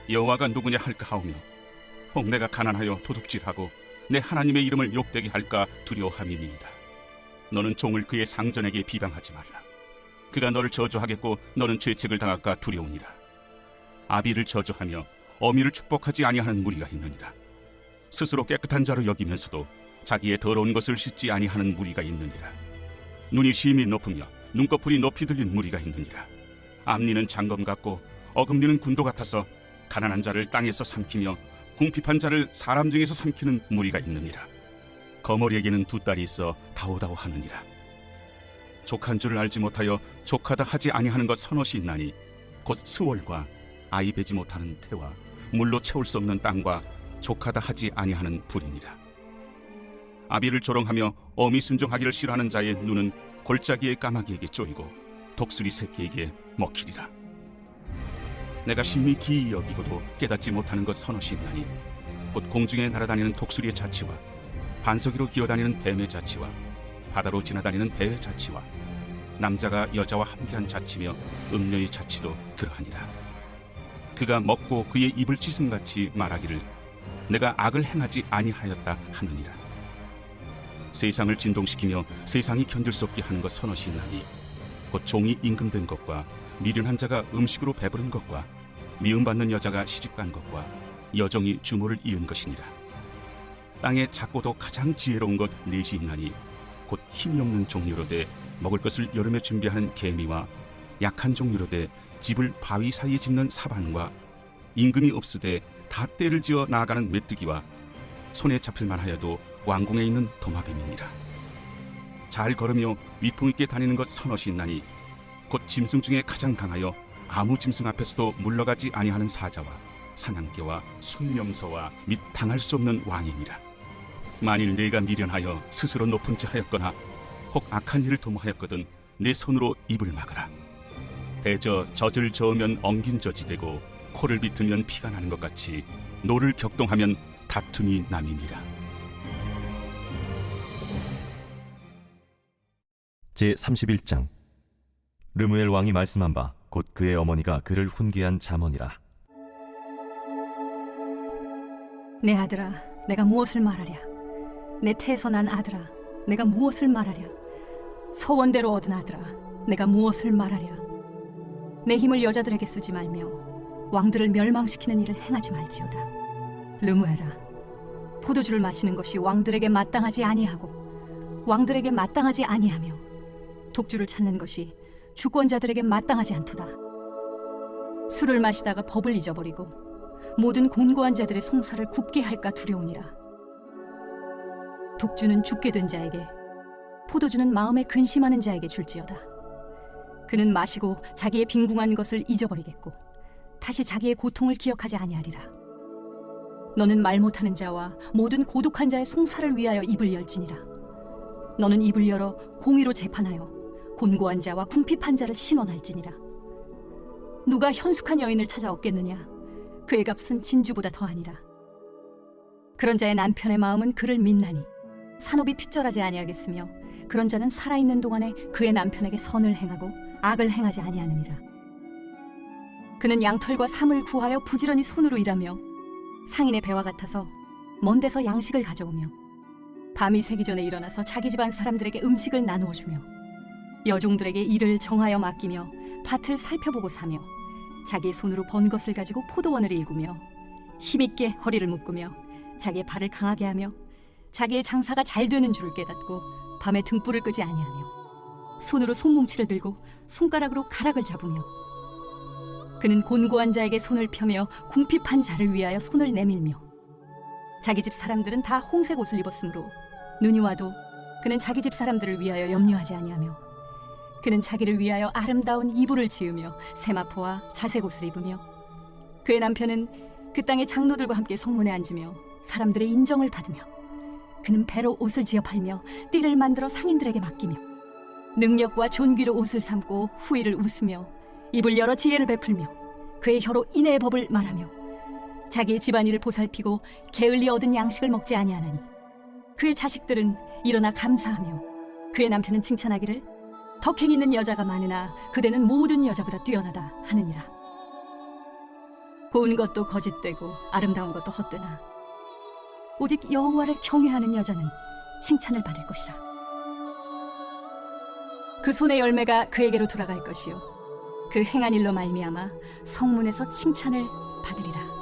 여호와가 누구냐 할까 하오며 혹 내가 가난하여 도둑질하고 내 하나님의 이름을 욕되게 할까 두려워함이니이다. 너는 종을 그의 상전에게 비방하지 말라. 그가 너를 저주하겠고 너는 죄책을 당할까 두려우니라. 아비를 저주하며 어미를 축복하지 아니하는 무리가 있느니라. 스스로 깨끗한 자로 여기면서도 자기의 더러운 것을 씻지 아니하는 무리가 있느니라. 눈이 심히 높으며 눈꺼풀이 높이 들린 무리가 있느니라. 앞니는 장검 같고 어금니는 군도 같아서 가난한 자를 땅에서 삼키며 궁핍한 자를 사람 중에서 삼키는 무리가 있느니라. 거머리에게는 두 딸이 있어 다오다오 하느니라. 족한 줄을 알지 못하여 족하다 하지 아니하는 것 서너시 있나니 곧 스월과 아이 베지 못하는 태와 물로 채울 수 없는 땅과 족하다 하지 아니하는 불이니라. 아비를 조롱하며 어미 순종하기를 싫어하는 자의 눈은 골짜기의 까마귀에게 쪼이고 독수리 새끼에게 먹히리라. 내가 심히 기이 여기고도 깨닫지 못하는 것 서너시 있나니 곧 공중에 날아다니는 독수리의 자치와 반석 위로 기어다니는 뱀의 자치와 바다로 지나다니는 배의 자치와 남자가 여자와 함께한 자치며 음녀의 자치도 그러하니라. 그가 먹고 그의 입을 찢음같이 말하기를 내가 악을 행하지 아니하였다 하느니라. 세상을 진동시키며 세상이 견딜 수 없게 하는 것 서너시 있나니 곧 종이 임금된 것과 미련한 자가 음식으로 배부른 것과 미움받는 여자가 시집간 것과 여종이 주모를 이은 것이니라. 땅에 작고도 가장 지혜로운 것 넷이 있나니 곧 힘이 없는 종류로되 먹을 것을 여름에 준비하는 개미와 약한 종류로되 집을 바위 사이에 짓는 사반과 임금이 없으되 다 때를 지어 나아가는 메뚜기와 손에 잡힐만 하여도 왕궁에 있는 도마뱀이니라. 잘 걸으며 위풍 있게 다니는 것 서너시 있나니 곧 짐승 중에 가장 강하여 아무 짐승 앞에서도 물러가지 아니하는 사자와 사냥개와 순명소와 및 당할 수 없는 왕이니라. 만일 내가 미련하여 스스로 높은 지 하였거나 혹 악한 일을 도모하였거든 내 손으로 입을 막으라. 대저 젖을 저으면 엉긴 젖이 되고 코를 비틀면 피가 나는 것 같이 노를 격동하면 다툼이 남이니라. 제31장 르무엘 왕이 말씀한 바 곧 그의 어머니가 그를 훈계한 잠언이라. 내 아들아, 내가 무엇을 말하랴? 내 태에서 난 아들아, 내가 무엇을 말하랴? 서원대로 얻은 아들아, 내가 무엇을 말하랴? 내 힘을 여자들에게 쓰지 말며 왕들을 멸망시키는 일을 행하지 말지어다. 르무엘아, 포도주를 마시는 것이 왕들에게 마땅하지 아니하고 왕들에게 마땅하지 아니하며 독주를 찾는 것이 주권자들에게 마땅하지 않도다. 술을 마시다가 법을 잊어버리고 모든 곤고한 자들의 송사를 굽게 할까 두려우니라. 독주는 죽게 된 자에게, 포도주는 마음에 근심하는 자에게 줄지어다. 그는 마시고 자기의 빈궁한 것을 잊어버리겠고 다시 자기의 고통을 기억하지 아니하리라. 너는 말 못하는 자와 모든 고독한 자의 송사를 위하여 입을 열지니라. 너는 입을 열어 공의로 재판하여 곤고한 자와 궁핍한 자를 신원할지니라. 누가 현숙한 여인을 찾아 얻겠느냐? 그의 값은 진주보다 더하니라. 그런 자의 남편의 마음은 그를 믿나니 산업이 핍절하지 아니하겠으며 그런 자는 살아있는 동안에 그의 남편에게 선을 행하고 악을 행하지 아니하느니라. 그는 양털과 삼을 구하여 부지런히 손으로 일하며 상인의 배와 같아서 먼 데서 양식을 가져오며 밤이 새기 전에 일어나서 자기 집안 사람들에게 음식을 나누어 주며 여종들에게 일을 정하여 맡기며 밭을 살펴보고 사며 자기 손으로 번 것을 가지고 포도원을 일구며 힘있게 허리를 묶으며 자기의 발을 강하게 하며 자기의 장사가 잘 되는 줄을 깨닫고 밤에 등불을 끄지 아니하며 손으로 손뭉치를 들고 손가락으로 가락을 잡으며 그는 곤고한 자에게 손을 펴며 궁핍한 자를 위하여 손을 내밀며 자기 집 사람들은 다 홍색 옷을 입었으므로 눈이 와도 그는 자기 집 사람들을 위하여 염려하지 아니하며 그는 자기를 위하여 아름다운 이불을 지으며 세마포와 자색 옷을 입으며 그의 남편은 그 땅의 장로들과 함께 성문에 앉으며 사람들의 인정을 받으며 그는 배로 옷을 지어 팔며 띠를 만들어 상인들에게 맡기며 능력과 존귀로 옷을 삼고 후일을 웃으며 입을 열어 지혜를 베풀며 그의 혀로 인애의 법을 말하며 자기의 집안일을 보살피고 게을리 얻은 양식을 먹지 아니하나니 그의 자식들은 일어나 감사하며 그의 남편은 칭찬하기를 덕행 있는 여자가 많으나 그대는 모든 여자보다 뛰어나다 하느니라. 고운 것도 거짓되고 아름다운 것도 헛되나 오직 여호와를 경외하는 여자는 칭찬을 받을 것이라. 그 손의 열매가 그에게로 돌아갈 것이요 그 행한 일로 말미암아 성문에서 칭찬을 받으리라.